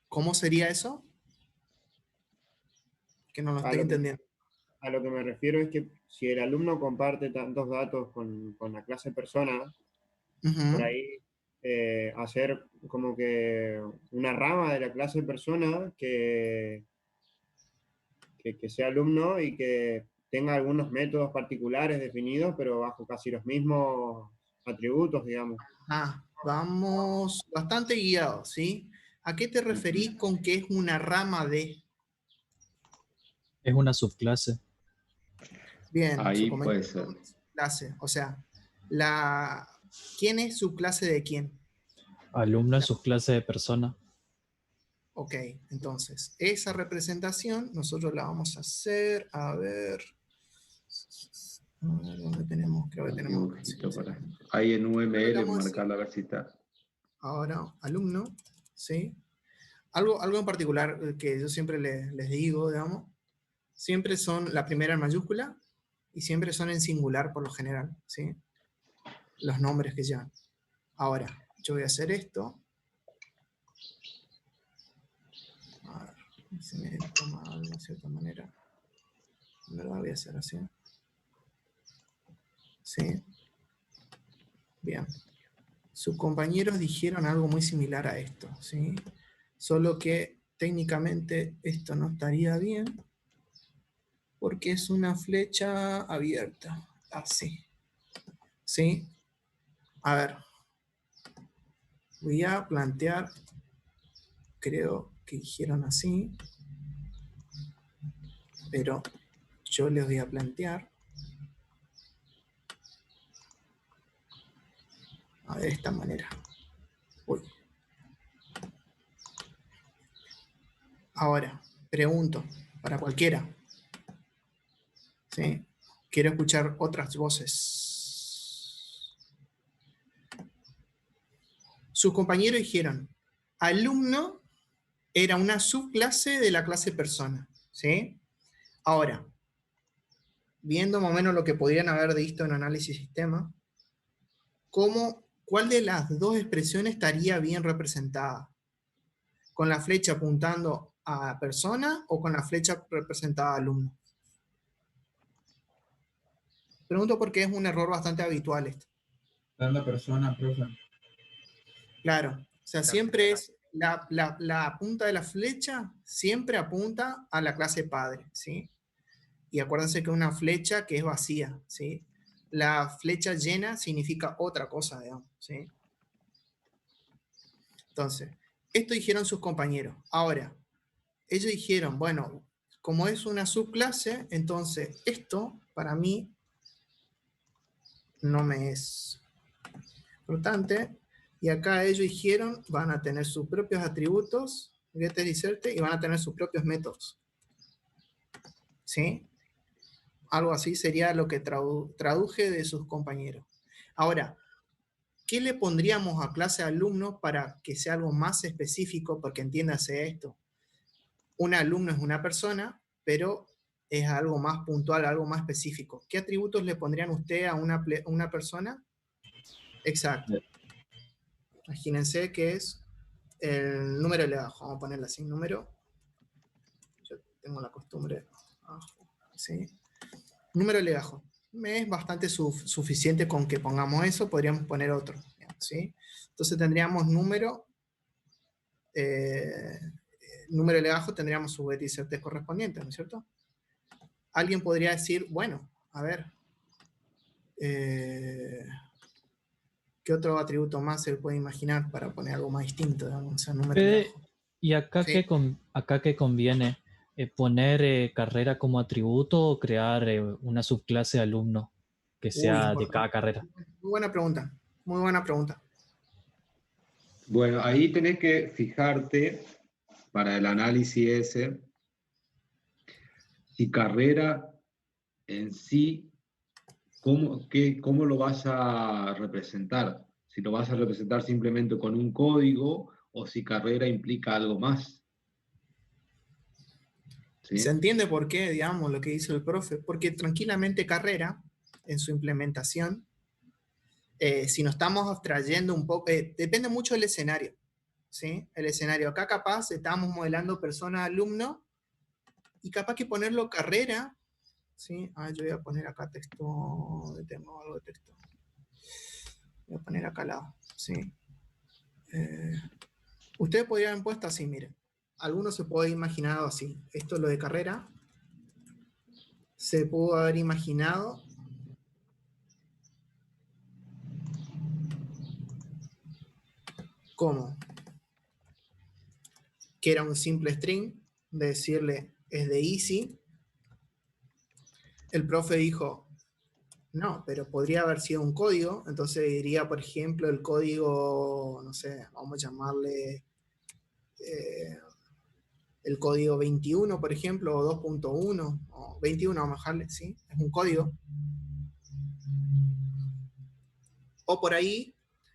¿Cómo sería eso? Que no lo estoy entendiendo. A lo que me refiero es que si el alumno comparte tantos datos con la clase persona, por ahí hacer como que una rama de la clase persona que sea alumno y que tenga algunos métodos particulares definidos, pero bajo casi los mismos atributos, digamos. Vamos bastante guiados, ¿sí? ¿A qué te referís con que es una rama de? Es una subclase. Bien, ahí puede ser. Clase, o sea, ¿quién es subclase de quién? Alumno es subclase de persona. Ok, entonces, esa representación nosotros la vamos a hacer, a ver, ¿dónde tenemos? Creo que tenemos acá. Ahí en UML, marcarla a ver si está. Ahora, alumno, ¿sí? Algo en particular que yo siempre les digo, digamos, siempre son la primera en mayúscula y siempre son en singular por lo general, ¿sí? Los nombres que llevan. Ahora, yo voy a hacer esto. A ver, se me toma de una cierta manera. En verdad voy a hacer así. ¿Sí? Bien. Sus compañeros dijeron algo muy similar a esto, ¿sí? Solo que técnicamente esto no estaría bien porque es una flecha abierta, así. ¿Sí? A ver, voy a plantear, creo que dijeron así, pero yo les voy a plantear de esta manera. Uy. Ahora, pregunto, para cualquiera. ¿Sí? Quiero escuchar otras voces. Sus compañeros dijeron, alumno era una subclase de la clase persona. ¿Sí? Ahora, viendo más o menos lo que podrían haber visto en análisis sistema, ¿cuál de las dos expresiones estaría bien representada? ¿Con la flecha apuntando a persona o con la flecha representada a alumno? Pregunto porque es un error bastante habitual esto. Dando persona, profe. Claro, o sea, siempre es la punta de la flecha, siempre apunta a la clase padre, ¿sí? Y acuérdense que una flecha que es vacía, ¿sí? La flecha llena significa otra cosa, digamos, ¿sí? Entonces, esto dijeron sus compañeros. Ahora, ellos dijeron, bueno, como es una subclase, entonces esto para mí no me es importante. Y acá ellos dijeron, van a tener sus propios atributos, getter y inserte, y van a tener sus propios métodos. ¿Sí? Algo así sería lo que traduje de sus compañeros. Ahora, ¿qué le pondríamos a clase de alumnos para que sea algo más específico? Porque entiéndase esto. Un alumno es una persona, pero es algo más puntual, algo más específico. ¿Qué atributos le pondrían usted a una persona? Exacto. Imagínense que es el número de legajo. Vamos a ponerle así, número. Yo tengo la costumbre. ¿Sí? Número de legajo. Me es bastante suficiente con que pongamos eso. Podríamos poner otro. ¿Sí? Entonces tendríamos número de legajo, tendríamos su getter y insert correspondiente, ¿no es cierto? Alguien podría decir, bueno, a ver, ¿qué otro atributo más se puede imaginar para poner algo más distinto? Digamos, o sea, número de legajo. ¿Y acá, Sí. qué conviene? ¿Poner carrera como atributo o crear una subclase de alumno que sea de cada carrera? Muy buena pregunta, muy buena pregunta. Bueno, ahí tenés que fijarte para el análisis ese, si carrera en sí, ¿cómo lo vas a representar? Si lo vas a representar simplemente con un código o si carrera implica algo más. ¿Sí? Se entiende por qué, digamos, lo que dice el profe, porque tranquilamente carrera, en su implementación, si nos estamos abstrayendo un poco, depende mucho del escenario, ¿sí? El escenario, acá capaz estamos modelando persona, alumno, y capaz que ponerlo carrera, ¿sí? Yo voy a poner acá texto, tengo algo de texto. Voy a poner acá al lado, ¿sí? Ustedes podrían haber puesto así, miren. Algunos se puede imaginar así. Esto es lo de carrera. Se pudo haber imaginado como que era un simple string, de decirle es de easy. El profe dijo, no, pero podría haber sido un código, entonces diría, por ejemplo, el código, no sé, vamos a llamarle el código 21, por ejemplo, o 2.1, o 21, vamos a dejarle, ¿sí? Es un código. O por ahí,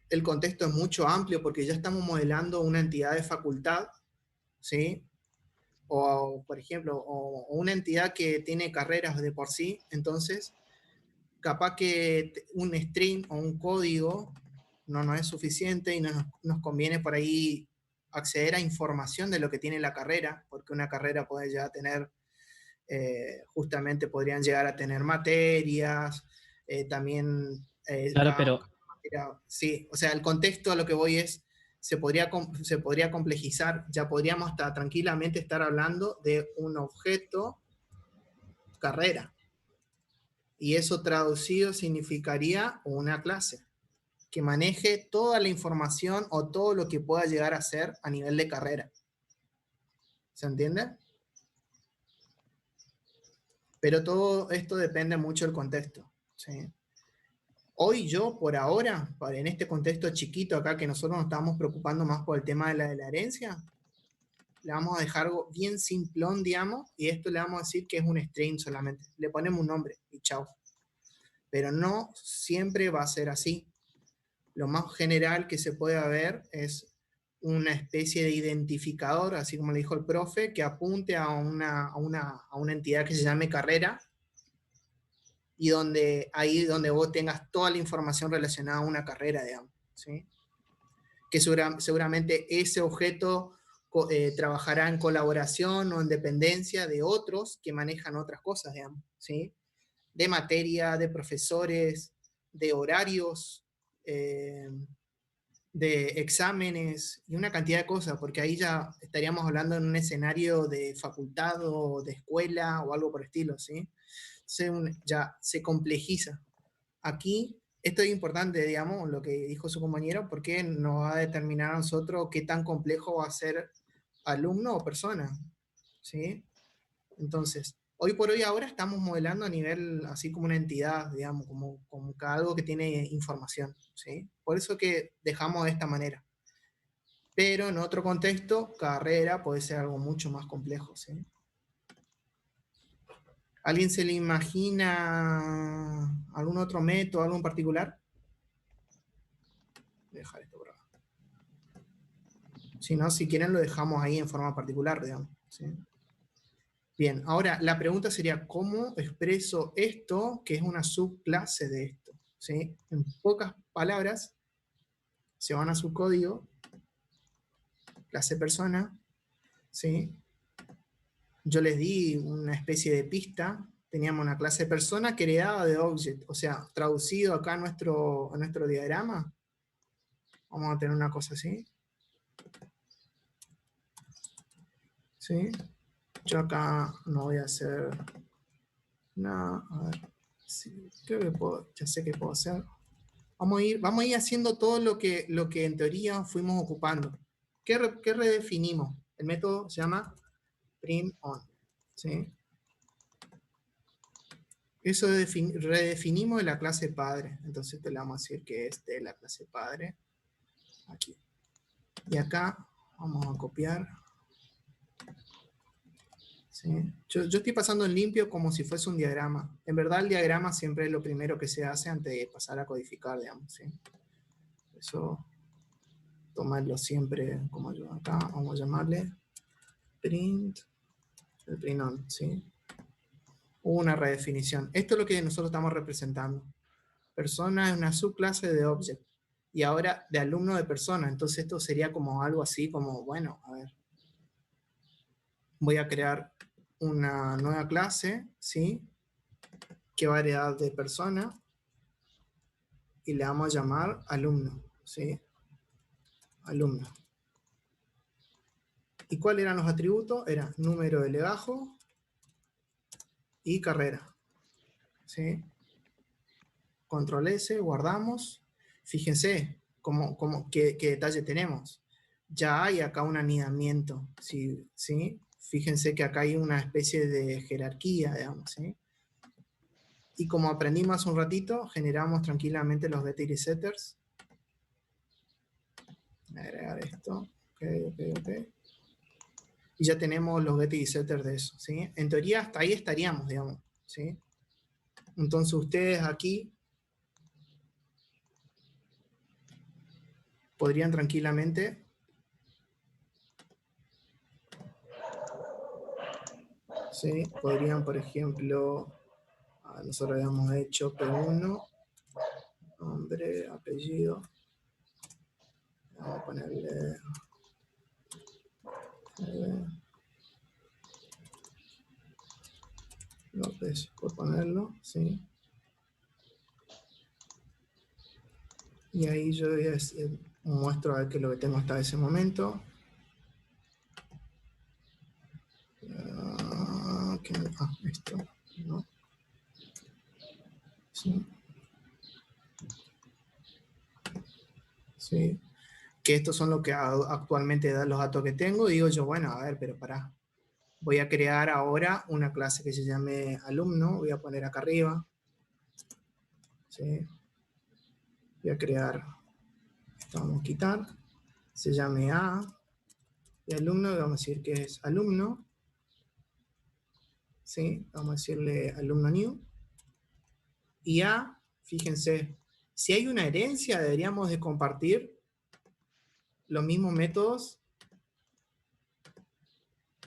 el contexto es mucho amplio porque ya estamos modelando una entidad de facultad, ¿sí? O, por ejemplo, o una entidad que tiene carreras de por sí, entonces, capaz que un string o un código no es suficiente y nos conviene por ahí acceder a información de lo que tiene la carrera, porque una carrera puede ya tener, justamente podrían llegar a tener materias, también... Claro, pero sí, o sea, el contexto a lo que voy es, se podría complejizar, ya podríamos hasta tranquilamente estar hablando de un objeto carrera. Y eso traducido significaría una clase que maneje toda la información o todo lo que pueda llegar a ser a nivel de carrera. ¿Se entiende? Pero todo esto depende mucho del contexto. ¿Sí? Hoy yo, por ahora, en este contexto chiquito acá, que nosotros nos estamos preocupando más por el tema de la herencia, le vamos a dejar algo bien simplón, digamos, y esto le vamos a decir que es un string solamente. Le ponemos un nombre y chao. Pero no siempre va a ser así. Lo más general que se puede ver es una especie de identificador, así como le dijo el profe, que apunte a una entidad que se llame carrera, y ahí donde vos tengas toda la información relacionada a una carrera, digamos, ¿sí? Que seguramente ese objeto trabajará en colaboración o en dependencia de otros que manejan otras cosas, digamos, ¿sí? De materia, de profesores, de horarios, de exámenes y una cantidad de cosas, porque ahí ya estaríamos hablando en un escenario de facultad o de escuela o algo por el estilo, ¿sí? Ya se complejiza. Aquí, esto es importante, digamos, lo que dijo su compañero, porque nos va a determinar a nosotros qué tan complejo va a ser alumno o persona, ¿sí? Entonces, hoy por hoy ahora estamos modelando a nivel, así como una entidad, digamos, como algo que tiene información, ¿sí? Por eso que dejamos de esta manera. Pero en otro contexto, carrera puede ser algo mucho más complejo, ¿sí? ¿Alguien se le imagina algún otro método, algo en particular? Voy a dejar esto por acá. Si no, si quieren lo dejamos ahí en forma particular, digamos, ¿sí? Bien, ahora la pregunta sería, ¿cómo expreso esto que es una subclase de esto? ¿Sí? En pocas palabras, se van a su código, clase persona, ¿sí? Yo les di una especie de pista, teníamos una clase persona que heredaba de object, o sea, traducido acá a nuestro diagrama, vamos a tener una cosa así, ¿sí? Yo acá no voy a hacer nada, a ver, sí, creo que ya sé qué puedo hacer. Vamos a ir haciendo todo lo que en teoría fuimos ocupando. ¿Qué redefinimos? El método se llama print on, ¿sí? Eso redefinimos de la clase padre. Entonces te le vamos a decir que es de la clase padre. Aquí. Y acá vamos a copiar. ¿Sí? Yo estoy pasando en limpio como si fuese un diagrama. En verdad el diagrama siempre es lo primero que se hace antes de pasar a codificar, digamos, ¿sí? Eso, tomarlo siempre como yo acá. Vamos a llamarle print, el print on, ¿sí? Hubo una redefinición. Esto es lo que nosotros estamos representando. Persona es una subclase de object. Y ahora de alumno de persona. Entonces esto sería como algo así como, bueno, a ver. Voy a crear una nueva clase, ¿sí? Que va a heredar de persona. Y le vamos a llamar alumno, ¿sí? Alumno. ¿Y cuáles eran los atributos? Era número de legajo y carrera, ¿sí? Control S, guardamos. Fíjense qué detalle tenemos. Ya hay acá un anidamiento, ¿sí? Fíjense que acá hay una especie de jerarquía, digamos, ¿sí? Y como aprendimos hace un ratito, generamos tranquilamente los getter y setters. Voy a agregar esto. Ok. Y ya tenemos los getter y setters de eso, ¿sí? En teoría hasta ahí estaríamos, digamos, ¿sí? Entonces ustedes aquí podrían tranquilamente ¿sí? Podrían, por ejemplo, nosotros habíamos hecho P1, nombre, apellido. Vamos a ponerle López, por ponerlo, ¿sí? Y ahí yo muestro a ver qué es lo que tengo hasta ese momento. Esto, ¿no? Sí. Sí. Que estos son los que actualmente dan los datos que tengo. Digo yo, bueno, a ver, pero pará. Voy a crear ahora una clase que se llame alumno. Voy a poner acá arriba. ¿Sí? Voy a crear, esto vamos a quitar. Se llame A. Y alumno, vamos a decir que es alumno. ¿Sí? Vamos a decirle alumno new. Y A, fíjense, si hay una herencia, deberíamos de compartir los mismos métodos.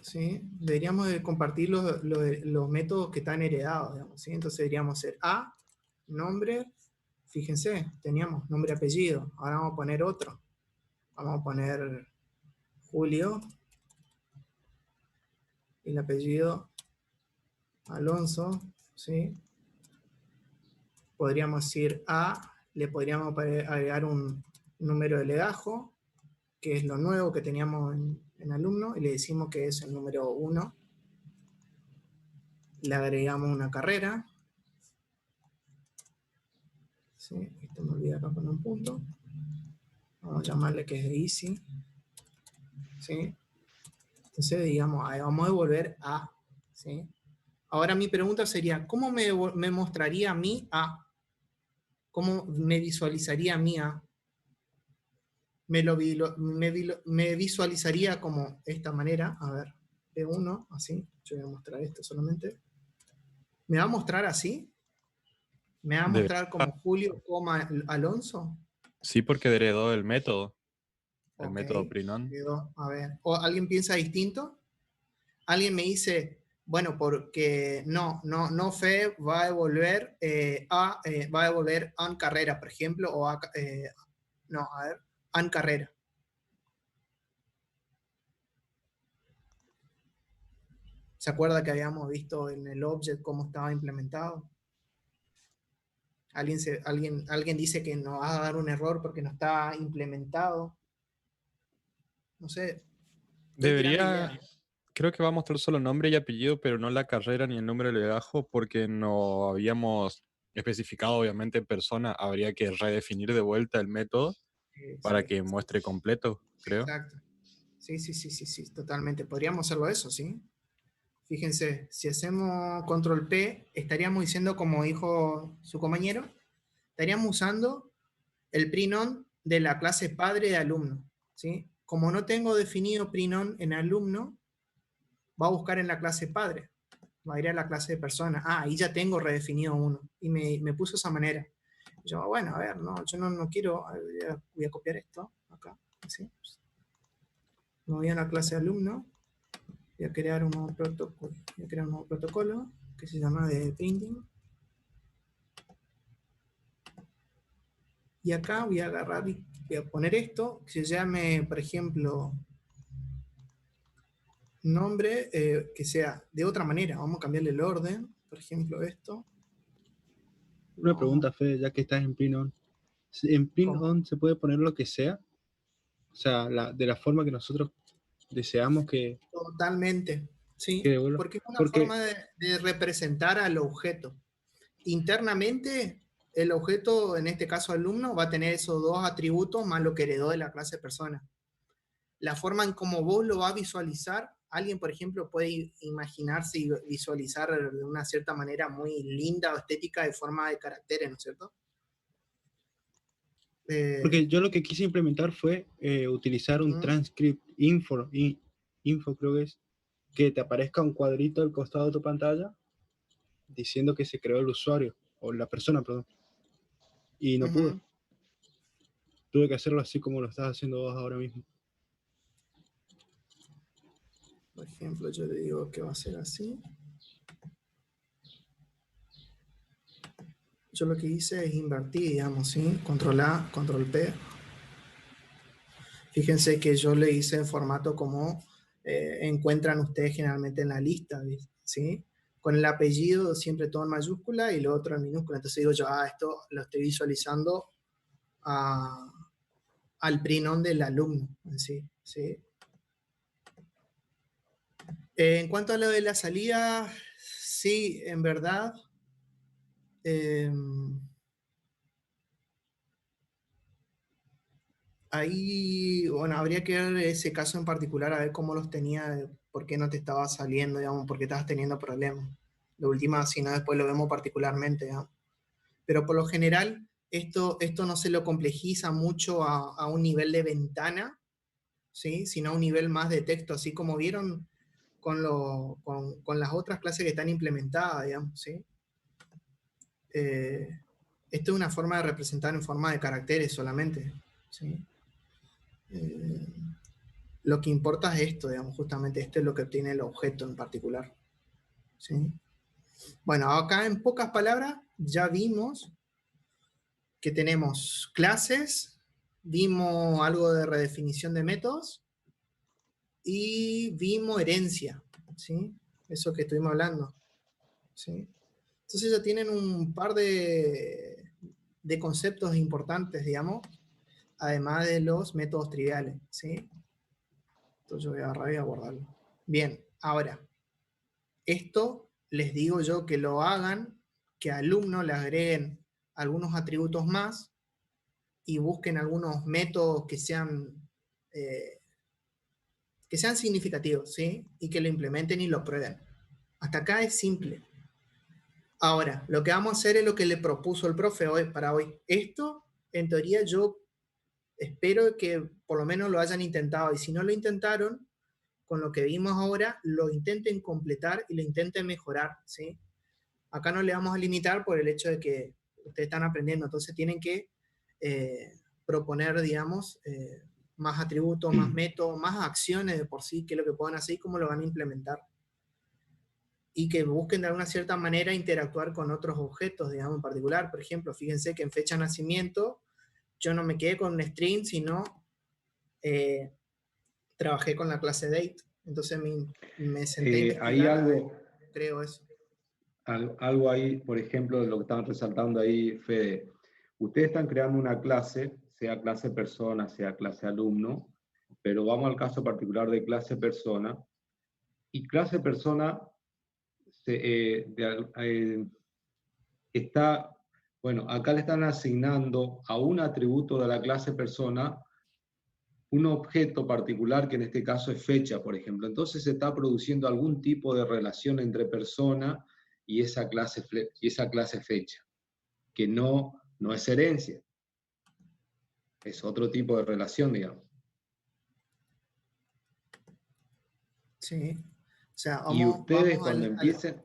¿sí? Deberíamos de compartir los métodos que están heredados, digamos, ¿sí? Entonces deberíamos ser A, nombre, fíjense, teníamos nombre, apellido, ahora vamos a poner otro, vamos a poner Julio, y el apellido Alonso, ¿sí? Podríamos decir A, le podríamos agregar un número de legajo, que es lo nuevo que teníamos en alumno, y le decimos que es el número 1. Le agregamos una carrera. ¿Sí? Esto me olvidé acá poner un punto. Vamos a llamarle que es easy. ¿Sí? Entonces, digamos, ahí vamos a devolver A. ¿Sí? Ahora mi pregunta sería, ¿cómo me mostraría a mí A? ¿Cómo me visualizaría a mí A? Me visualizaría como esta manera. A ver, P1, así. Yo voy a mostrar esto solamente. ¿Me va a mostrar así? ¿Me va a mostrar como Julio, Alonso? Sí, porque heredó el método Ok, Prinon. a ver. ¿O alguien piensa distinto? Alguien me dice, bueno, porque no fe va a devolver va a devolver an carrera, por ejemplo, o no, a ver, an carrera. ¿Se acuerda que habíamos visto en el object cómo estaba implementado? Alguien dice que nos va a dar un error porque no está implementado. No sé. Debería, creo que va a mostrar solo nombre y apellido, pero no la carrera ni el número de legajo, porque no habíamos especificado, obviamente, en persona. Habría que redefinir de vuelta el método para que muestre completo, creo. Exacto. Sí, totalmente. Podríamos hacerlo eso, ¿sí? Fíjense, si hacemos control P, estaríamos diciendo, como dijo su compañero, estaríamos usando el prinon de la clase padre de alumno, ¿sí? Como no tengo definido prinon en alumno, va a buscar en la clase padre, va a ir a la clase de persona. Ah, ahí ya tengo redefinido uno, y me puso esa manera. Yo, bueno, a ver, no, yo no quiero, voy a copiar esto acá, ¿sí? Me voy a la clase de alumno, voy a crear un nuevo protocolo, que se llama de printing. Y acá voy a agarrar y voy a poner esto, que se llame, por ejemplo, nombre, que sea de otra manera. Vamos a cambiarle el orden, por ejemplo, esto. Una pregunta, Fede, ya que estás en print-on. ¿En print-on se puede poner lo que sea? O sea, de la forma que nosotros deseamos que... Totalmente, sí. Porque es una forma de representar al objeto. Internamente, el objeto, en este caso alumno, va a tener esos dos atributos más lo que heredó de la clase persona. La forma en cómo vos lo vas a visualizar, alguien, por ejemplo, puede imaginarse y visualizar de una cierta manera muy linda o estética de forma de caracteres, ¿no es cierto? Porque yo lo que quise implementar fue utilizar un transcript info, creo que es, que te aparezca un cuadrito al costado de tu pantalla diciendo que se creó el usuario, o la persona, perdón. Y no pude. Tuve que hacerlo así como lo estás haciendo vos ahora mismo. Por ejemplo, yo le digo que va a ser así. Yo lo que hice es invertir, digamos, ¿sí? Control A, Control P. Fíjense que yo le hice en formato como encuentran ustedes generalmente en la lista, ¿sí? Con el apellido siempre todo en mayúscula y lo otro en minúscula. Entonces digo yo, esto lo estoy visualizando al prinon del alumno en sí, ¿sí? En cuanto a lo de la salida, sí, en verdad, ahí, bueno, habría que ver ese caso en particular, a ver cómo los tenía, por qué no te estaba saliendo, digamos, por qué estabas teniendo problemas. De última, si no, después lo vemos particularmente, digamos. Pero por lo general, esto no se lo complejiza mucho a un nivel de ventana, ¿sí? Sino a un nivel más de texto, así como vieron con las otras clases que están implementadas, digamos, ¿sí? Esto es una forma de representar en forma de caracteres solamente, ¿sí? lo que importa es esto, digamos, justamente esto es lo que obtiene el objeto en particular. ¿Sí? Bueno, acá en pocas palabras ya vimos que tenemos clases, vimos algo de redefinición de métodos y vimos herencia, ¿sí? Eso que estuvimos hablando, ¿sí? Entonces ya tienen un par de conceptos importantes, digamos, además de los métodos triviales, ¿sí? Entonces yo voy a agarrar y a guardarlo. Bien, ahora, esto les digo yo que lo hagan, que a alumnos le agreguen algunos atributos más y busquen algunos métodos que sean significativos, ¿sí? Y que lo implementen y lo prueben. Hasta acá es simple. Ahora, lo que vamos a hacer es lo que le propuso el profe hoy, para hoy. Esto, en teoría, yo espero que por lo menos lo hayan intentado. Y si no lo intentaron, con lo que vimos ahora, lo intenten completar y lo intenten mejorar, ¿sí? Acá no le vamos a limitar por el hecho de que ustedes están aprendiendo. Entonces tienen que proponer, digamos, más atributos, más métodos, más acciones de por sí, qué es lo que puedan hacer y cómo lo van a implementar. Y que busquen de alguna cierta manera interactuar con otros objetos, digamos, en particular. Por ejemplo, fíjense que en fecha de nacimiento yo no me quedé con un string, sino trabajé con la clase date. Entonces me senté a investigar, hay algo, creo eso. Algo ahí, por ejemplo, de lo que estaban resaltando ahí, Fede. Ustedes están creando una clase, sea clase persona, sea clase alumno, pero vamos al caso particular de clase persona. Y clase persona está, bueno, acá le están asignando a un atributo de la clase persona un objeto particular que en este caso es fecha, por ejemplo. Entonces se está produciendo algún tipo de relación entre persona y esa clase fecha, que no es herencia, es otro tipo de relación, digamos. Sí. O sea, Y ustedes cuando empiecen...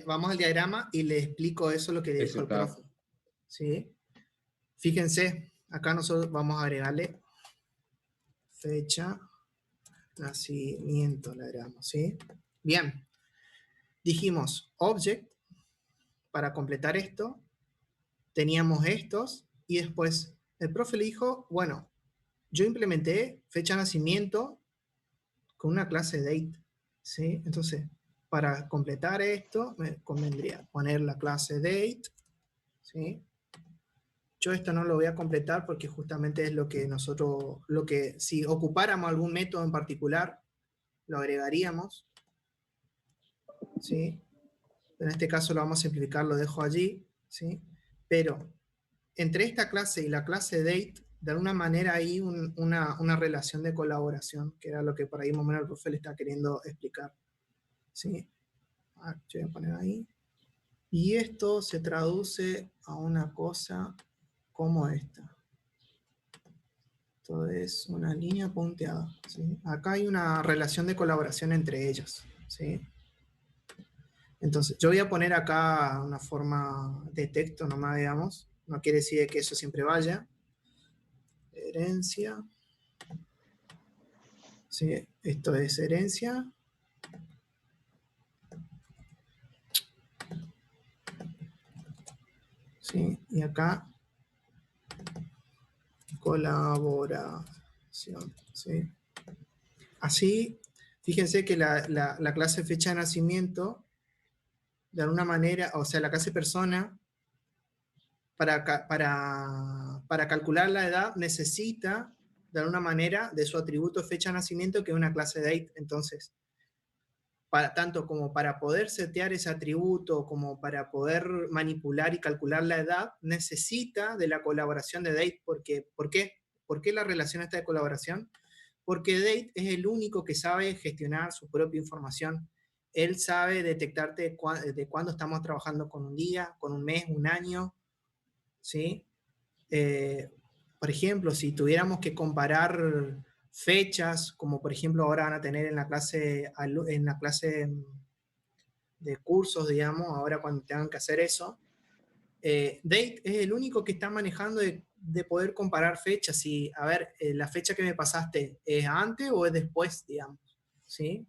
vamos al diagrama y les explico eso, lo que dijo el profe. ¿Sí? Fíjense, acá nosotros vamos a agregarle fecha, nacimiento, le agregamos, ¿sí? Bien. Dijimos object, para completar esto, teníamos estos, y después el profe le dijo, bueno, yo implementé fecha de nacimiento con una clase date, ¿sí? Entonces, para completar esto, me convendría poner la clase date, ¿sí? Yo esto no lo voy a completar porque justamente es lo que nosotros, si ocupáramos algún método en particular, lo agregaríamos, ¿sí? En este caso lo vamos a simplificar, lo dejo allí, ¿sí? Pero entre esta clase y la clase date, de alguna manera hay una relación de colaboración, que era lo que por ahí más o menos el profe le está queriendo explicar, ¿sí? Yo voy a poner ahí. Y esto se traduce a una cosa como esta. Esto es una línea punteada, ¿sí? Acá hay una relación de colaboración entre ellos, ¿sí? Entonces, yo voy a poner acá una forma de texto nomás, digamos. No quiere decir que eso siempre vaya. Herencia. Sí, esto es herencia. Sí, y acá colaboración. ¿Sí? Así, fíjense que la clase fecha de nacimiento, de alguna manera, o sea, la clase persona, para calcular la edad, necesita, de alguna manera, de su atributo fecha de nacimiento, que es una clase date. Entonces, tanto como para poder setear ese atributo, como para poder manipular y calcular la edad, necesita de la colaboración de date. ¿Por qué? ¿Por qué la relación esta de colaboración? Porque date es el único que sabe gestionar su propia información. Él sabe detectarte de cuándo estamos trabajando con un día, con un mes, un año, ¿sí? Por ejemplo, si tuviéramos que comparar fechas, como por ejemplo ahora van a tener en la clase de cursos, digamos, ahora cuando tengan que hacer eso, Date es el único que está manejando de poder comparar fechas. Y, a ver, la fecha que me pasaste, ¿es antes o es después, digamos? ¿Sí?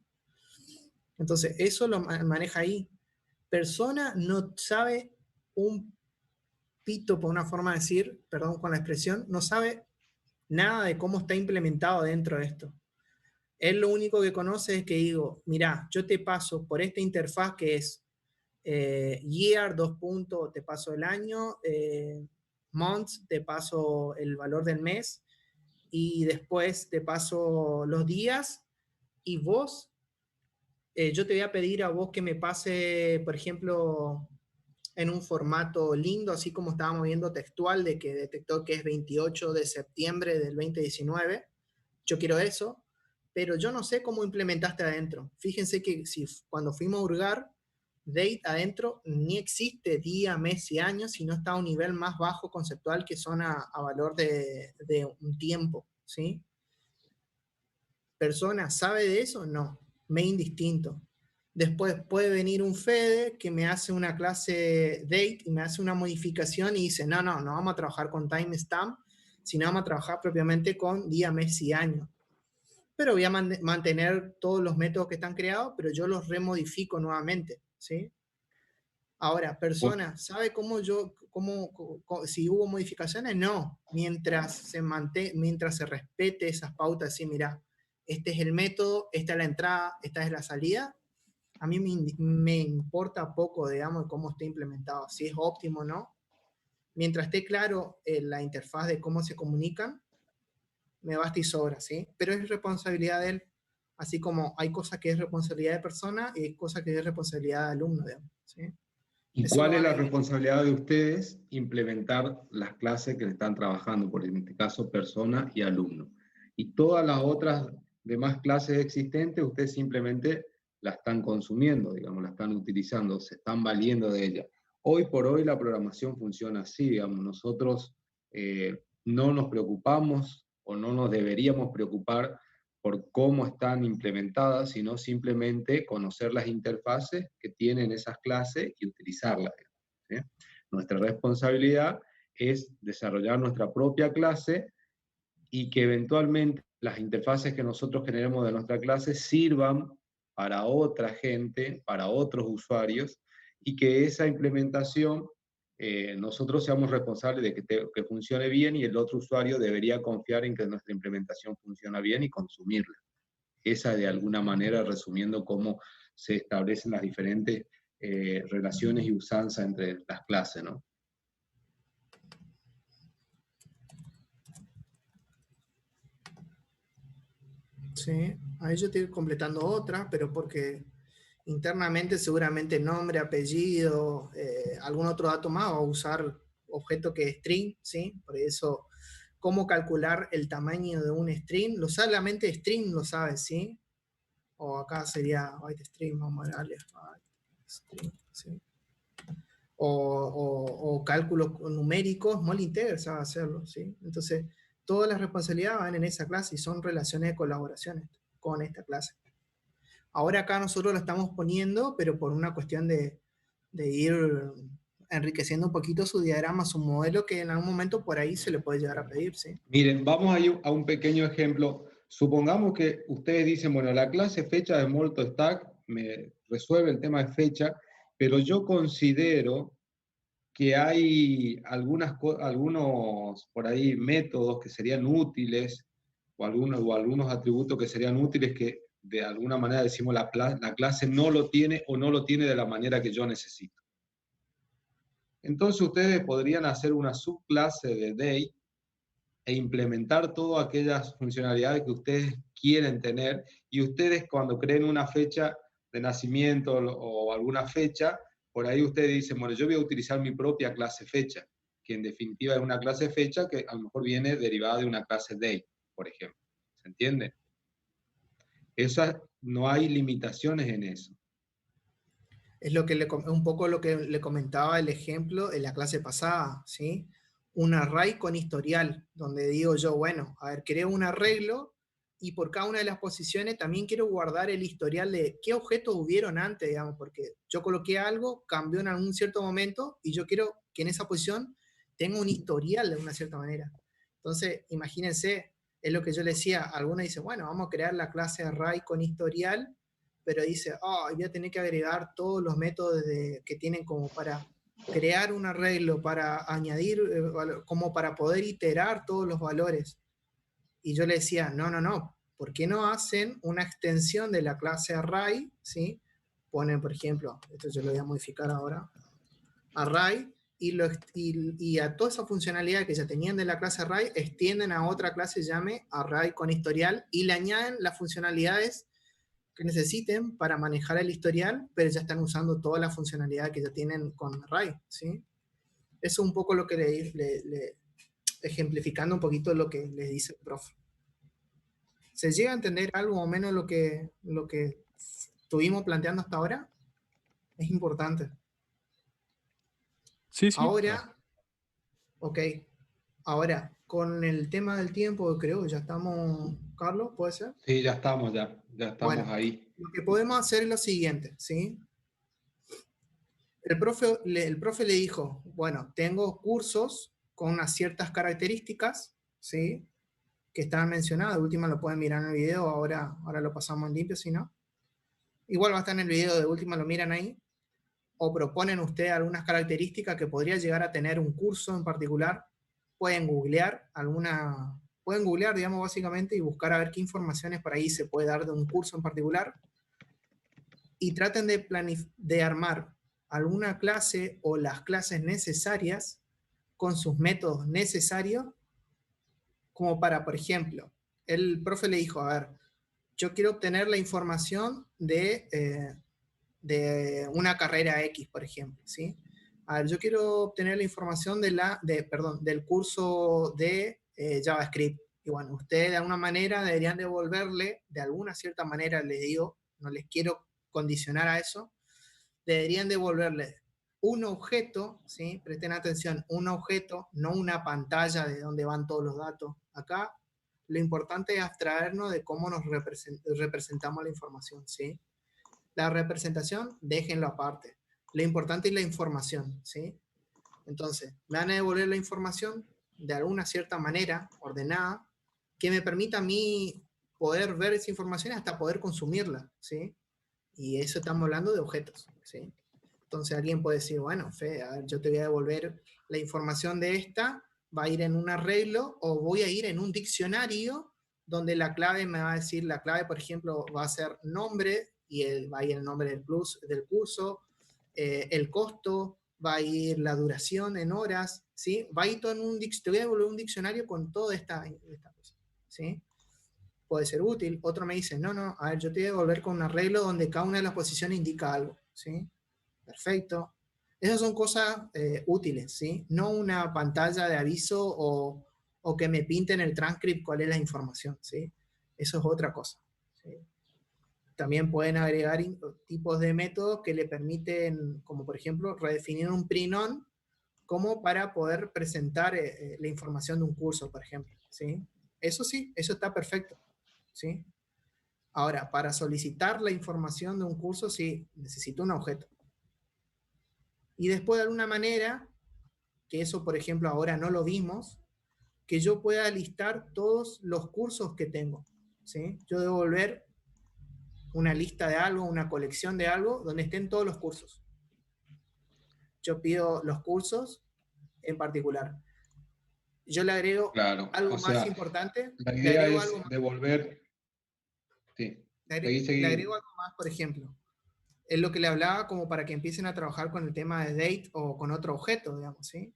Entonces, eso lo maneja ahí. Persona no sabe un pito, por una forma de decir, perdón con la expresión, no sabe nada de cómo está implementado dentro de esto. Él lo único que conoce es que digo, mira, yo te paso por esta interfaz que es year, 2 puntos, te paso el año, months, te paso el valor del mes, y después te paso los días, y vos, yo te voy a pedir a vos que me pase, por ejemplo, en un formato lindo, así como estábamos viendo textual, de que detectó que es 28 de septiembre del 2019. Yo quiero eso, pero yo no sé cómo implementaste adentro. Fíjense que si cuando fuimos a hurgar, Date adentro ni existe día, mes y año, sino está a un nivel más bajo conceptual, que son a valor de un tiempo, ¿sí? ¿Persona sabe de eso? No, me indistinto. Después puede venir un Fede que me hace una clase Date y me hace una modificación y dice, no vamos a trabajar con timestamp, sino vamos a trabajar propiamente con día, mes y año. Pero voy a mantener todos los métodos que están creados, pero yo los remodifico nuevamente, ¿sí? Ahora, persona, ¿sabe si hubo modificaciones? No. Mientras se respete esas pautas, así, mira, este es el método, esta es la entrada, esta es la salida, a mí me importa poco, digamos, cómo está implementado, si es óptimo o no. Mientras esté claro la interfaz de cómo se comunican, me basta y sobra, ¿sí? Pero es responsabilidad de él, así como hay cosas que es responsabilidad de persona y hay cosas que es responsabilidad de alumno, digamos, ¿sí? ¿Y Eso cuál lo es van a la ir. responsabilidad de ustedes? Implementar las clases que están trabajando, por en este caso persona y alumno. Y todas las otras demás clases existentes, ustedes simplemente las están consumiendo, digamos, las están utilizando, se están valiendo de ellas. Hoy por hoy la programación funciona así, digamos, nosotros no nos preocupamos o no nos deberíamos preocupar por cómo están implementadas, sino simplemente conocer las interfaces que tienen esas clases y utilizarlas. ¿Sí? Nuestra responsabilidad es desarrollar nuestra propia clase y que eventualmente las interfaces que nosotros generemos de nuestra clase sirvan para otra gente, para otros usuarios, y que esa implementación nosotros seamos responsables de que funcione bien, y el otro usuario debería confiar en que nuestra implementación funciona bien y consumirla. Esa, de alguna manera, resumiendo cómo se establecen las diferentes relaciones y usanzas entre las clases, ¿no? Sí, ahí yo estoy completando otra, pero porque internamente seguramente nombre, apellido, algún otro dato más, va a usar objeto que es string, ¿sí? Por eso, cómo calcular el tamaño de un string, solamente string lo sabe, ¿sí? O acá sería byte string, vamos a darle byte string, ¿sí? O cálculos numéricos, Small Integer sabe hacerlo, ¿sí? Entonces, todas las responsabilidades van en esa clase y son relaciones de colaboraciones con esta clase. Ahora acá nosotros lo estamos poniendo, pero por una cuestión de ir enriqueciendo un poquito su diagrama, su modelo, que en algún momento por ahí se le puede llegar a pedir, ¿sí? Miren, vamos a ir a un pequeño ejemplo. Supongamos que ustedes dicen, bueno, la clase fecha de MoltoStack me resuelve el tema de fecha, pero yo considero que hay algunos por ahí métodos que serían útiles, o algunos atributos que serían útiles, que de alguna manera decimos la clase no lo tiene, o no lo tiene de la manera que yo necesito. Entonces ustedes podrían hacer una subclase de date e implementar todas aquellas funcionalidades que ustedes quieren tener, y ustedes, cuando creen una fecha de nacimiento o alguna fecha, por ahí ustedes dicen, bueno, yo voy a utilizar mi propia clase fecha, que en definitiva es una clase fecha que a lo mejor viene derivada de una clase date, por ejemplo. ¿Se entiende? No hay limitaciones en eso. Es lo que un poco lo que le comentaba el ejemplo en la clase pasada, ¿sí? Un array con historial, donde digo yo, bueno, a ver, creo un arreglo y por cada una de las posiciones también quiero guardar el historial de qué objetos hubieron antes, digamos, porque yo coloqué algo, cambió en algún cierto momento y yo quiero que en esa posición tenga un historial de una cierta manera. Entonces, imagínense, es lo que yo le decía, algunos dicen, bueno, vamos a crear la clase array con historial, pero dice, voy a tener que agregar todos los métodos que tienen como para crear un arreglo, para añadir, como para poder iterar todos los valores. Y yo le decía, no, ¿por qué no hacen una extensión de la clase array? ¿Sí? Ponen, por ejemplo, esto yo lo voy a modificar ahora, array, y a toda esa funcionalidad que ya tenían de la clase array, extienden a otra clase que se llame array con historial, y le añaden las funcionalidades que necesiten para manejar el historial, pero ya están usando toda la funcionalidad que ya tienen con array, ¿sí? Eso es un poco lo que ejemplificando un poquito lo que les dice el profe. ¿Se llega a entender algo o menos lo que estuvimos planteando hasta ahora? Es importante. Sí, sí. Ahora, ok, ahora, con el tema del tiempo, creo que ya estamos, Carlos, ¿puede ser? Sí, ya estamos Bueno, ahí. lo que podemos hacer es lo siguiente, ¿sí? El profe le dijo, bueno, tengo cursos con unas ciertas características, ¿sí? Que están mencionadas, de última lo pueden mirar en el video, ahora lo pasamos en limpio, si no. Igual va a estar en el video, de última lo miran ahí. O proponen ustedes algunas características que podría llegar a tener un curso en particular. Pueden googlear, digamos, básicamente, y buscar a ver qué informaciones por ahí se puede dar de un curso en particular. Y traten de armar alguna clase o las clases necesarias con sus métodos necesarios, como para, por ejemplo, el profe le dijo, a ver, yo quiero obtener la información de una carrera X, por ejemplo, ¿sí? A ver, yo quiero obtener la información del curso de JavaScript. Y bueno, ustedes de alguna manera deberían devolverle, de alguna cierta manera les digo, no les quiero condicionar a eso, deberían devolverle un objeto, ¿sí? Presten atención, un objeto, no una pantalla de donde van todos los datos. Acá lo importante es abstraernos de cómo nos representamos la información, ¿sí? La representación, déjenlo aparte. Lo importante es la información, ¿sí? Entonces, me van a devolver la información de alguna cierta manera, ordenada, que me permita a mí poder ver esa información hasta poder consumirla, ¿sí? Y eso estamos hablando de objetos, ¿sí? Entonces alguien puede decir, bueno, Fe, a ver, yo te voy a devolver la información de esta, va a ir en un arreglo o voy a ir en un diccionario donde la clave me va a decir, la clave, por ejemplo, va a ser nombre y va a ir el nombre del curso, el costo, va a ir la duración en horas, ¿sí? Va a ir todo en un diccionario, te voy a devolver un diccionario con toda esta cosa, ¿sí? Puede ser útil. Otro me dice, no, a ver, yo te voy a devolver con un arreglo donde cada una de las posiciones indica algo, ¿sí? Perfecto. Esas son cosas útiles, ¿sí? No una pantalla de aviso o que me pinte en el transcript cuál es la información, ¿sí? Eso es otra cosa, ¿sí? También pueden agregar tipos de métodos que le permiten, como por ejemplo, redefinir un pre-non como para poder presentar la información de un curso, por ejemplo, ¿sí? Eso sí, eso está perfecto, ¿sí? Ahora, para solicitar la información de un curso, sí, necesito un objeto. Y después de alguna manera, que eso por ejemplo ahora no lo vimos, que yo pueda listar todos los cursos que tengo, ¿sí? Yo debo volver una lista de algo, una colección de algo, donde estén todos los cursos. Yo pido los cursos en particular. Yo le agrego algo más importante. La idea es devolver... Sí. Le agrego algo más, por ejemplo. Es lo que le hablaba como para que empiecen a trabajar con el tema de date o con otro objeto, digamos, ¿sí?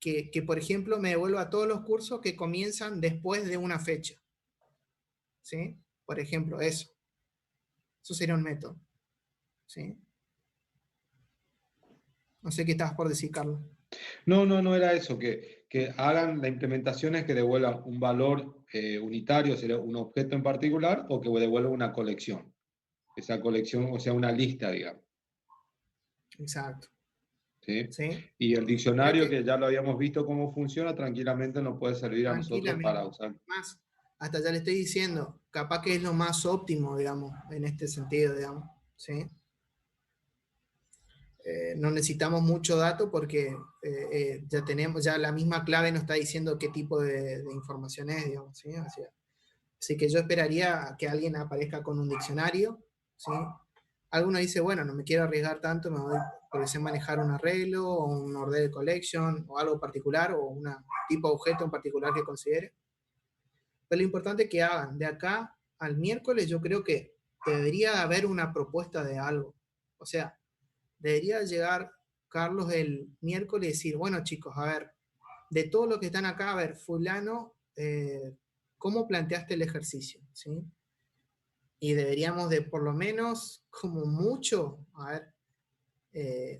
Que, por ejemplo, me devuelva todos los cursos que comienzan después de una fecha, ¿sí? Por ejemplo, eso. Eso sería un método, ¿sí? No sé qué estabas por decir, Carlos. No era eso, que hagan las implementaciones que devuelvan un valor unitario, sería un objeto en particular, o que devuelvan una colección. Esa colección, o sea, una lista, digamos. Exacto. ¿sí? ¿sí? Y el diccionario, Creo que ya lo habíamos visto cómo funciona, tranquilamente nos puede servir a nosotros para usar. Más, hasta ya le estoy diciendo, capaz que es lo más óptimo, digamos, en este sentido, digamos, ¿sí? No necesitamos mucho dato porque ya tenemos, ya la misma clave nos está diciendo qué tipo de información es, digamos, ¿sí? Así que yo esperaría que alguien aparezca con un diccionario, ¿sí? Alguno dice, bueno, no me quiero arriesgar tanto, me voy porque sé manejar un arreglo o un order collection o algo particular o un tipo de objeto en particular que considere. Pero lo importante es que hagan de acá al miércoles, yo creo que debería haber una propuesta de algo. O sea, debería llegar Carlos el miércoles y decir, bueno chicos, a ver, de todo lo que están acá, a ver, fulano, ¿cómo planteaste el ejercicio? ¿Sí? Y deberíamos de por lo menos, como mucho, a ver,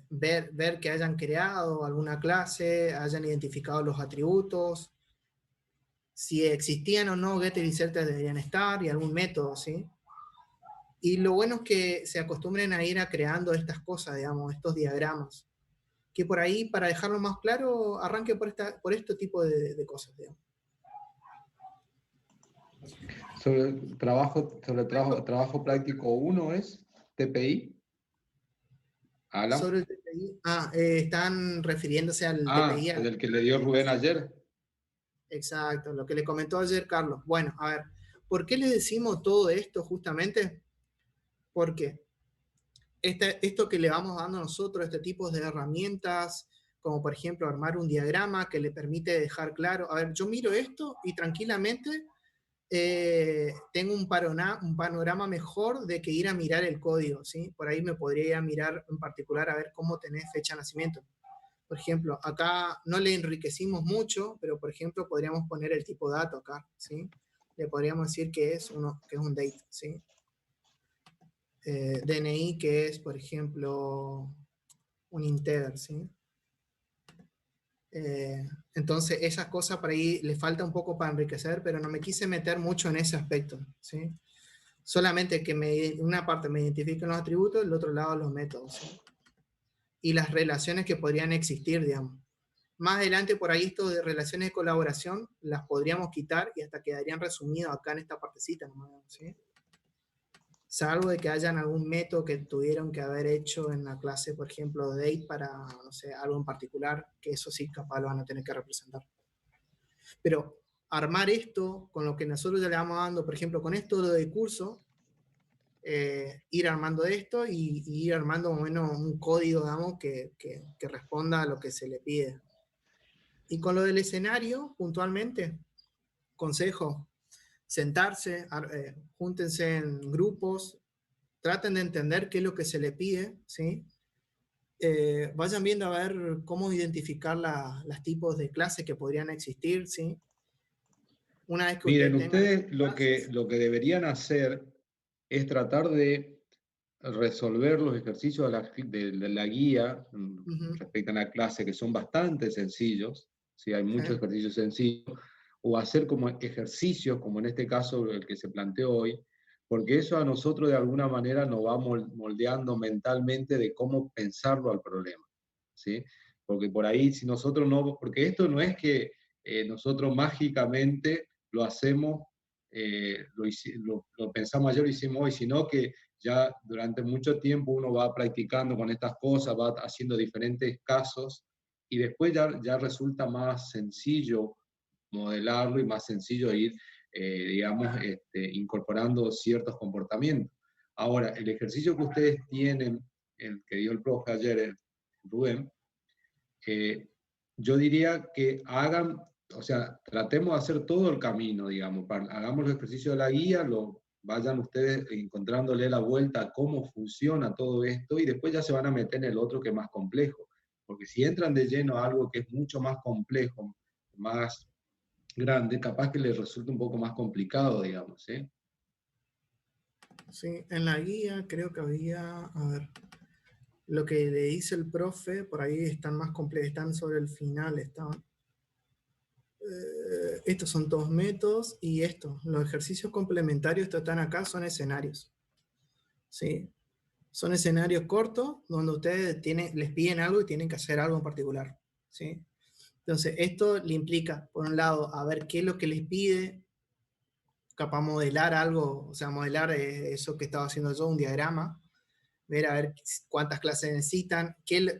ver que hayan creado alguna clase, hayan identificado los atributos, si existían o no getter y setter deberían estar, y algún método, ¿sí? Y lo bueno es que se acostumbren a ir a creando estas cosas, digamos, estos diagramas. Que por ahí, para dejarlo más claro, arranque por este tipo de cosas, digamos. Trabajo práctico 1 es TPI. Alan. Sobre el TPI, están refiriéndose al TPI. El que le dio Rubén ayer. Exacto, lo que le comentó ayer Carlos. Bueno, a ver, ¿por qué le decimos todo esto justamente? Porque esto que le vamos dando nosotros, este tipo de herramientas, como por ejemplo armar un diagrama que le permite dejar claro, a ver, yo miro esto y tranquilamente tengo un panorama mejor de que ir a mirar el código, ¿sí? Por ahí me podría ir a mirar en particular a ver cómo tenés fecha de nacimiento. Por ejemplo, acá no le enriquecimos mucho, pero por ejemplo podríamos poner el tipo de dato acá, ¿sí? Le podríamos decir que es un date, ¿sí? DNI que es, por ejemplo, un integer, ¿sí? Entonces, esas cosas por ahí le falta un poco para enriquecer, pero no me quise meter mucho en ese aspecto, ¿sí? Solamente que una parte me identifiquen los atributos, el otro lado los métodos, ¿sí? Y las relaciones que podrían existir, digamos. Más adelante, por ahí, esto de relaciones de colaboración las podríamos quitar y hasta quedarían resumidos acá en esta partecita, ¿sí? Salvo de que hayan algún método que tuvieron que haber hecho en la clase, por ejemplo, de date para, no sé, algo en particular, que eso sí capaz lo van a tener que representar. Pero armar esto con lo que nosotros ya le vamos dando, por ejemplo, con esto de curso, ir armando esto y ir armando más o menos un código, digamos, que responda a lo que se le pide. Y con lo del escenario, puntualmente, consejo, sentarse, júntense en grupos, traten de entender qué es lo que se le pide, ¿sí? Vayan viendo a ver cómo identificar las tipos de clases que podrían existir, ¿sí? Una vez que Miren, ustedes ustedes lo que deberían hacer es tratar de resolver los ejercicios de la guía respecto a la clase, que son bastante sencillos, ¿sí? Hay muchos ejercicios sencillos, o hacer como ejercicios, como en este caso el que se planteó hoy, porque eso a nosotros de alguna manera nos va moldeando mentalmente de cómo pensarlo al problema, ¿sí? Porque por ahí, si nosotros no, porque esto no es que nosotros mágicamente lo hacemos, lo pensamos ayer, lo hicimos hoy, sino que ya durante mucho tiempo uno va practicando con estas cosas, va haciendo diferentes casos y después ya resulta más sencillo modelarlo y más sencillo ir, digamos, incorporando ciertos comportamientos. Ahora, el ejercicio que ustedes tienen, el que dio el profe ayer, Rubén, yo diría que hagan, o sea, tratemos de hacer todo el camino, digamos, hagamos el ejercicio de la guía, vayan ustedes encontrándole la vuelta a cómo funciona todo esto y después ya se van a meter en el otro que es más complejo. Porque si entran de lleno a algo que es mucho más complejo, más grande, capaz que les resulta un poco más complicado, digamos, ¿sí? Sí, en la guía creo que había, a ver, lo que le dice el profe, por ahí están más complejos, están sobre el final, estaban. Estos son todos métodos y estos, los ejercicios complementarios que están acá son escenarios. ¿Sí? Son escenarios cortos donde ustedes les piden algo y tienen que hacer algo en particular, ¿sí? Entonces, esto le implica, por un lado, a ver qué es lo que les pide, capaz modelar algo, o sea, modelar eso que estaba haciendo yo, un diagrama, ver a ver cuántas clases necesitan, qué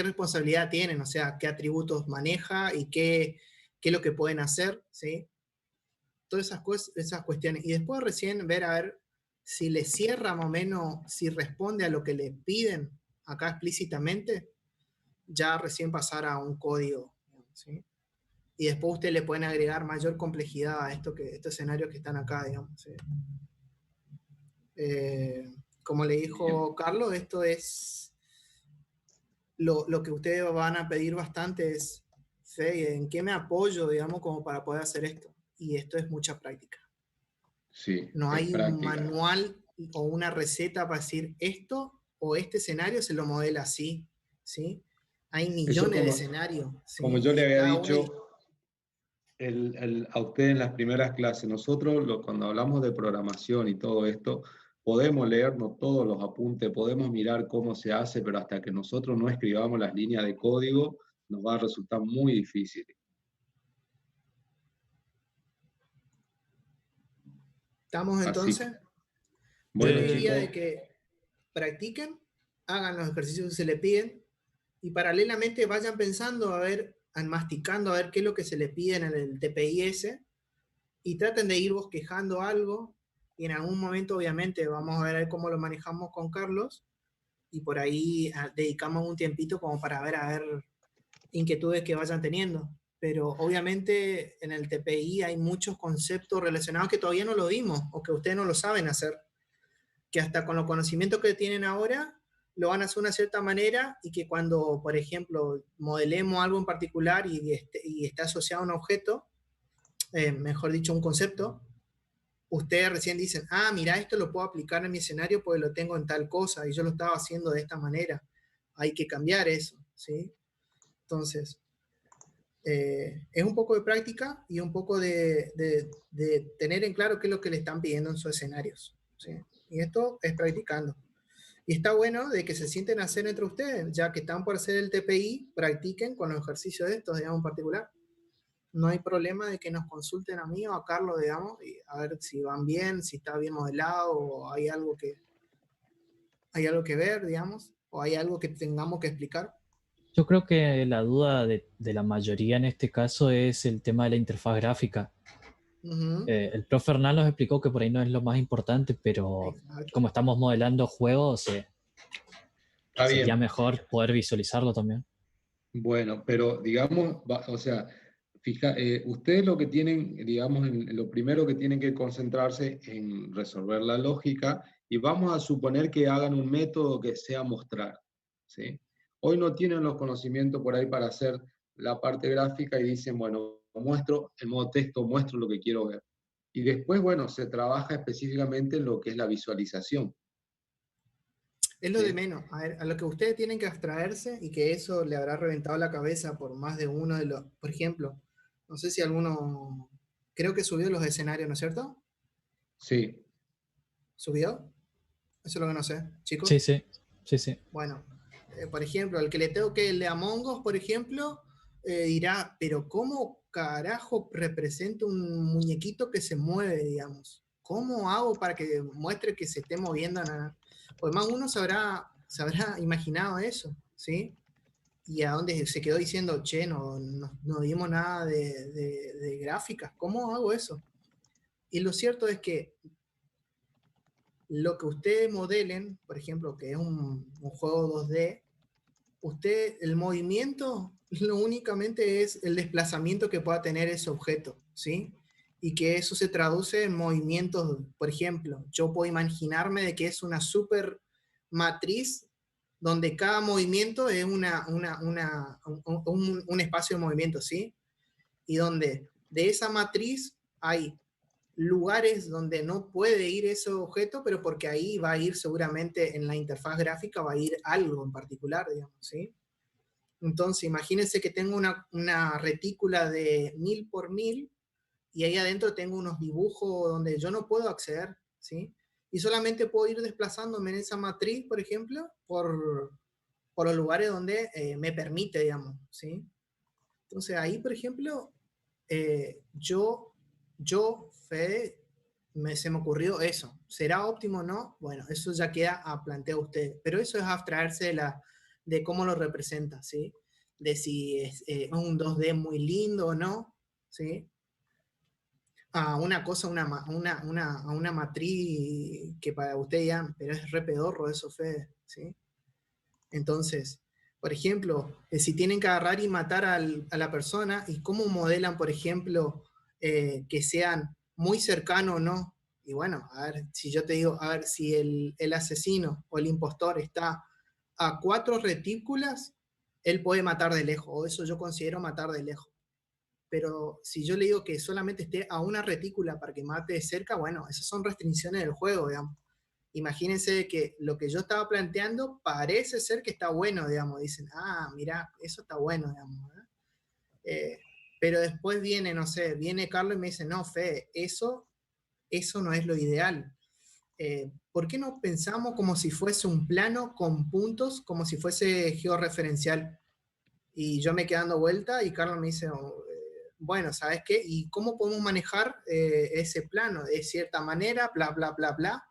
responsabilidad tienen, o sea, qué atributos maneja y qué es lo que pueden hacer, ¿sí? Todas esas cuestiones. Y después recién ver a ver si le cierra más o menos, si responde a lo que le piden acá explícitamente, ya recién pasar a un código, ¿sí? Y después ustedes le pueden agregar mayor complejidad a estos escenarios que están acá, digamos, ¿sí? Como le dijo Carlos, esto es lo que ustedes van a pedir bastante es, Fede, ¿en qué me apoyo, digamos, como para poder hacer esto? Y esto es mucha práctica. Sí, No es hay un práctica. manual o una receta para decir esto o este escenario se lo modela así, ¿sí? Hay millones de escenarios, ¿sí? Como yo le había Cada dicho uno... a usted en las primeras clases, nosotros cuando hablamos de programación y todo esto, podemos leernos todos los apuntes, podemos mirar cómo se hace, pero hasta que nosotros no escribamos las líneas de código, nos va a resultar muy difícil. ¿Estamos entonces? Así. Bueno, Yo diría chicos. de que practiquen, hagan los ejercicios que se les piden y paralelamente vayan pensando a ver, masticando a ver qué es lo que se les pide en el TPIS y traten de ir bosquejando algo y en algún momento obviamente vamos a ver cómo lo manejamos con Carlos y por ahí dedicamos un tiempito como para ver a ver inquietudes que vayan teniendo. Pero obviamente en el TPI hay muchos conceptos relacionados que todavía no lo vimos o que ustedes no lo saben hacer, que hasta con los conocimientos que tienen ahora lo van a hacer de una cierta manera y que cuando, por ejemplo, modelemos algo en particular y está asociado a un objeto, mejor dicho, un concepto, ustedes recién dicen, ah, mira, esto lo puedo aplicar en mi escenario porque lo tengo en tal cosa y yo lo estaba haciendo de esta manera. Hay que cambiar eso, ¿sí? Entonces, es un poco de práctica y un poco de tener en claro qué es lo que le están pidiendo en sus escenarios, ¿sí? Y esto es practicando. Y está bueno de que se sienten a hacer entre ustedes, ya que están por hacer el TPI, practiquen con los ejercicios de estos, digamos, en particular. No hay problema de que nos consulten a mí o a Carlos, digamos, y a ver si van bien, si está bien modelado o hay algo que ver, digamos, o hay algo que tengamos que explicar. Yo creo que la duda de la mayoría en este caso es el tema de la interfaz gráfica. El profe Hernán nos explicó que por ahí no es lo más importante, pero como estamos modelando juegos, sería mejor poder visualizarlo también. Bueno, pero digamos, o sea, ustedes lo que tienen, digamos, lo primero que tienen que concentrarse en resolver la lógica y vamos a suponer que hagan un método que sea mostrar, ¿sí? Hoy no tienen los conocimientos por ahí para hacer la parte gráfica y dicen, bueno, muestro en modo texto, muestro lo que quiero ver. Y después, bueno, se trabaja específicamente en lo que es la visualización. Es lo de menos. A ver, a lo que ustedes tienen que abstraerse y que eso le habrá reventado la cabeza por más de uno de los... Por ejemplo, no sé si alguno... Creo que subió los escenarios, ¿no es cierto? Sí. ¿Subió? Eso es lo que no sé, chicos. Sí. Bueno, por ejemplo, el que le tengo que el de Among Us, por ejemplo, dirá, pero ¿cómo carajo representa un muñequito que se mueve, digamos? ¿Cómo hago para que muestre que se esté moviendo? Pues más uno se habrá imaginado eso, ¿sí? Y a dónde se quedó diciendo, che, no vimos nada de gráficas, ¿cómo hago eso? Y lo cierto es que lo que ustedes modelen, por ejemplo, que es un juego 2D, el movimiento únicamente es el desplazamiento que pueda tener ese objeto, ¿sí? Y que eso se traduce en movimientos, por ejemplo, yo puedo imaginarme de que es una super matriz donde cada movimiento es un espacio de movimiento, ¿sí? Y donde de esa matriz hay lugares donde no puede ir ese objeto, pero porque ahí va a ir seguramente en la interfaz gráfica, va a ir algo en particular, digamos, ¿sí? Entonces, imagínense que tengo una retícula de 1000 por 1000 y ahí adentro tengo unos dibujos donde yo no puedo acceder, ¿sí? y solamente puedo ir desplazándome en esa matriz, por ejemplo, por los lugares donde me permite, digamos, ¿sí? Entonces ahí, por ejemplo, Fede, se me ocurrió eso. ¿Será óptimo o no? Bueno, eso ya queda a planteo a ustedes. Pero eso es abstraerse de cómo lo representa, ¿sí? De si es un 2D muy lindo o no, ¿sí? A una cosa, a una matriz que para ustedes ya, pero es re pedorro eso, Fede, ¿sí? Entonces, por ejemplo, si tienen que agarrar y matar a la persona, y cómo modelan, por ejemplo, que sean muy cercanos o no. Y bueno, a ver, si yo te digo, a ver, si el asesino o el impostor está a 4 retículas, él puede matar de lejos, o eso yo considero matar de lejos. Pero si yo le digo que solamente esté a una retícula para que mate de cerca, bueno, esas son restricciones del juego, digamos. Imagínense que lo que yo estaba planteando parece ser que está bueno, digamos. Dicen, ah, mira, eso está bueno, digamos. Pero después viene, no sé, viene Carlos y me dice, no, Fede, eso no es lo ideal. ¿Por qué no pensamos como si fuese un plano con puntos, como si fuese georreferencial? Y yo me quedé dando vuelta y Carlos me dice, bueno, ¿sabes qué? ¿Y cómo podemos manejar ese plano? De cierta manera, bla, bla, bla, bla.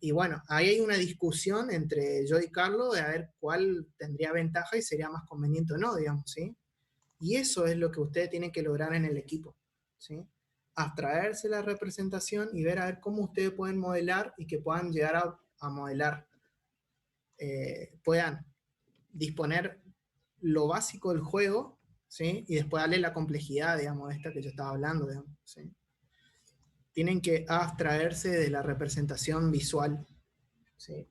Y bueno, ahí hay una discusión entre yo y Carlos de a ver cuál tendría ventaja y sería más conveniente o no, digamos, ¿sí? Y eso es lo que ustedes tienen que lograr en el equipo, ¿sí? Abstraerse la representación y ver a ver cómo ustedes pueden modelar y que puedan llegar a modelar, puedan disponer lo básico del juego, ¿sí? Y después darle la complejidad, digamos, esta que yo estaba hablando, digamos, ¿sí? Tienen que abstraerse de la representación visual, ¿sí?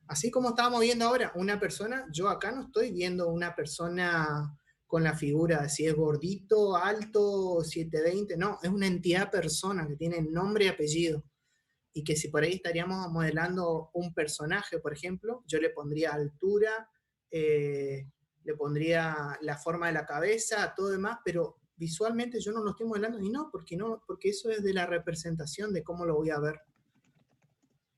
Así como estábamos viendo ahora, una persona, yo acá no estoy viendo una persona con la figura, si es gordito, alto, 720, no, es una entidad persona que tiene nombre y apellido. Y que si por ahí estaríamos modelando un personaje, por ejemplo, yo le pondría altura, le pondría la forma de la cabeza, todo demás, pero visualmente yo no lo estoy modelando y no, porque eso es de la representación de cómo lo voy a ver.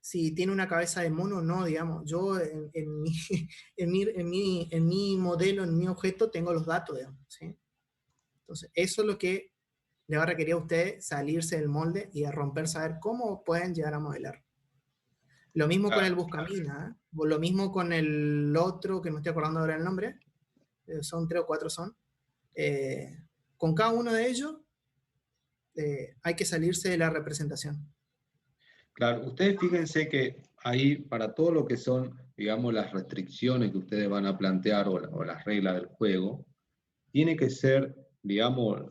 Si tiene una cabeza de mono o no, digamos. Yo en mi modelo, en mi objeto, tengo los datos, digamos, ¿sí? Entonces, eso es lo que le va a requerir a usted salirse del molde y a romper, saber cómo pueden llegar a modelar. Lo mismo con el Buscamina, ¿eh? Lo mismo con el otro, que no estoy acordando ahora el nombre, son 3 o 4 son. Con cada uno de ellos hay que salirse de la representación. Claro, ustedes fíjense que ahí para todo lo que son, digamos, las restricciones que ustedes van a plantear o las reglas del juego, tiene que ser, digamos,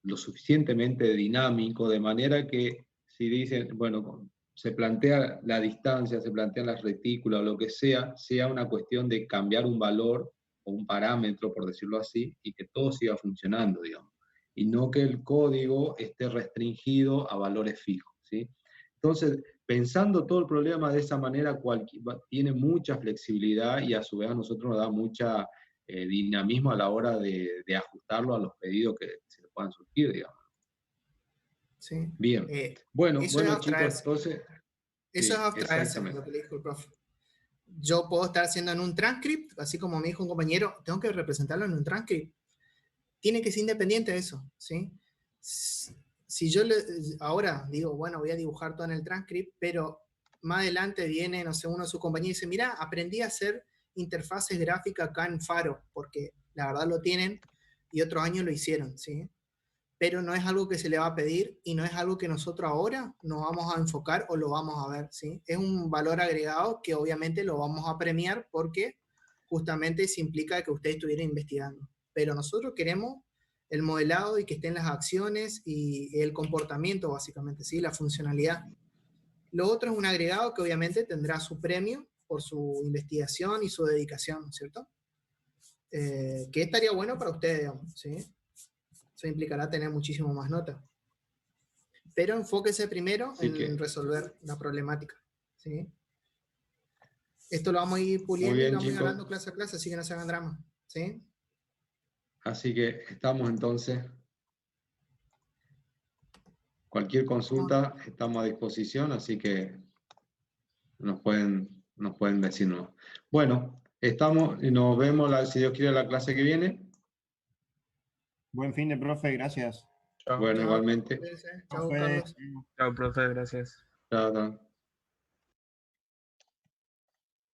lo suficientemente dinámico, de manera que si dicen, bueno, se plantea la distancia, se plantean las retículas o lo que sea una cuestión de cambiar un valor o un parámetro, por decirlo así, y que todo siga funcionando, digamos. Y no que el código esté restringido a valores fijos, ¿sí? Entonces, pensando todo el problema de esa manera, tiene mucha flexibilidad y a su vez a nosotros nos da mucha dinamismo a la hora de ajustarlo a los pedidos que se le puedan surgir, digamos. Sí. Bien. Bueno, chicos, entonces... Eso sí, es abstraerse, lo que le dijo el profe. Yo puedo estar haciendo en un transcript, así como me dijo un compañero, tengo que representarlo en un transcript. Tiene que ser independiente de eso, ¿sí? Si yo ahora digo, bueno, voy a dibujar todo en el transcript, pero más adelante viene, no sé, uno de sus compañeros y dice, mira, aprendí a hacer interfaces gráficas acá en Faro, porque la verdad lo tienen y otros años lo hicieron, ¿sí? Pero no es algo que se le va a pedir y no es algo que nosotros ahora nos vamos a enfocar o lo vamos a ver, ¿sí? Es un valor agregado que obviamente lo vamos a premiar porque justamente se implica que usted estuviera investigando. Pero nosotros queremos el modelado y que estén las acciones y el comportamiento, básicamente, ¿sí? La funcionalidad. Lo otro es un agregado que obviamente tendrá su premio por su investigación y su dedicación, ¿cierto? Que estaría bueno para ustedes, digamos, ¿sí? Eso implicará tener muchísimo más notas. Pero enfóquese primero en resolver la problemática, ¿sí? Esto lo vamos a ir puliendo y lo vamos a ir hablando clase a clase, así que no se hagan drama, ¿sí? Así que estamos entonces. Cualquier consulta estamos a disposición, así que nos pueden decir no. Bueno, estamos y nos vemos, si Dios quiere, la clase que viene. Buen fin de profe, gracias. Bueno, igualmente. Chao, Carlos. Chao, profe, gracias. Chao, chao.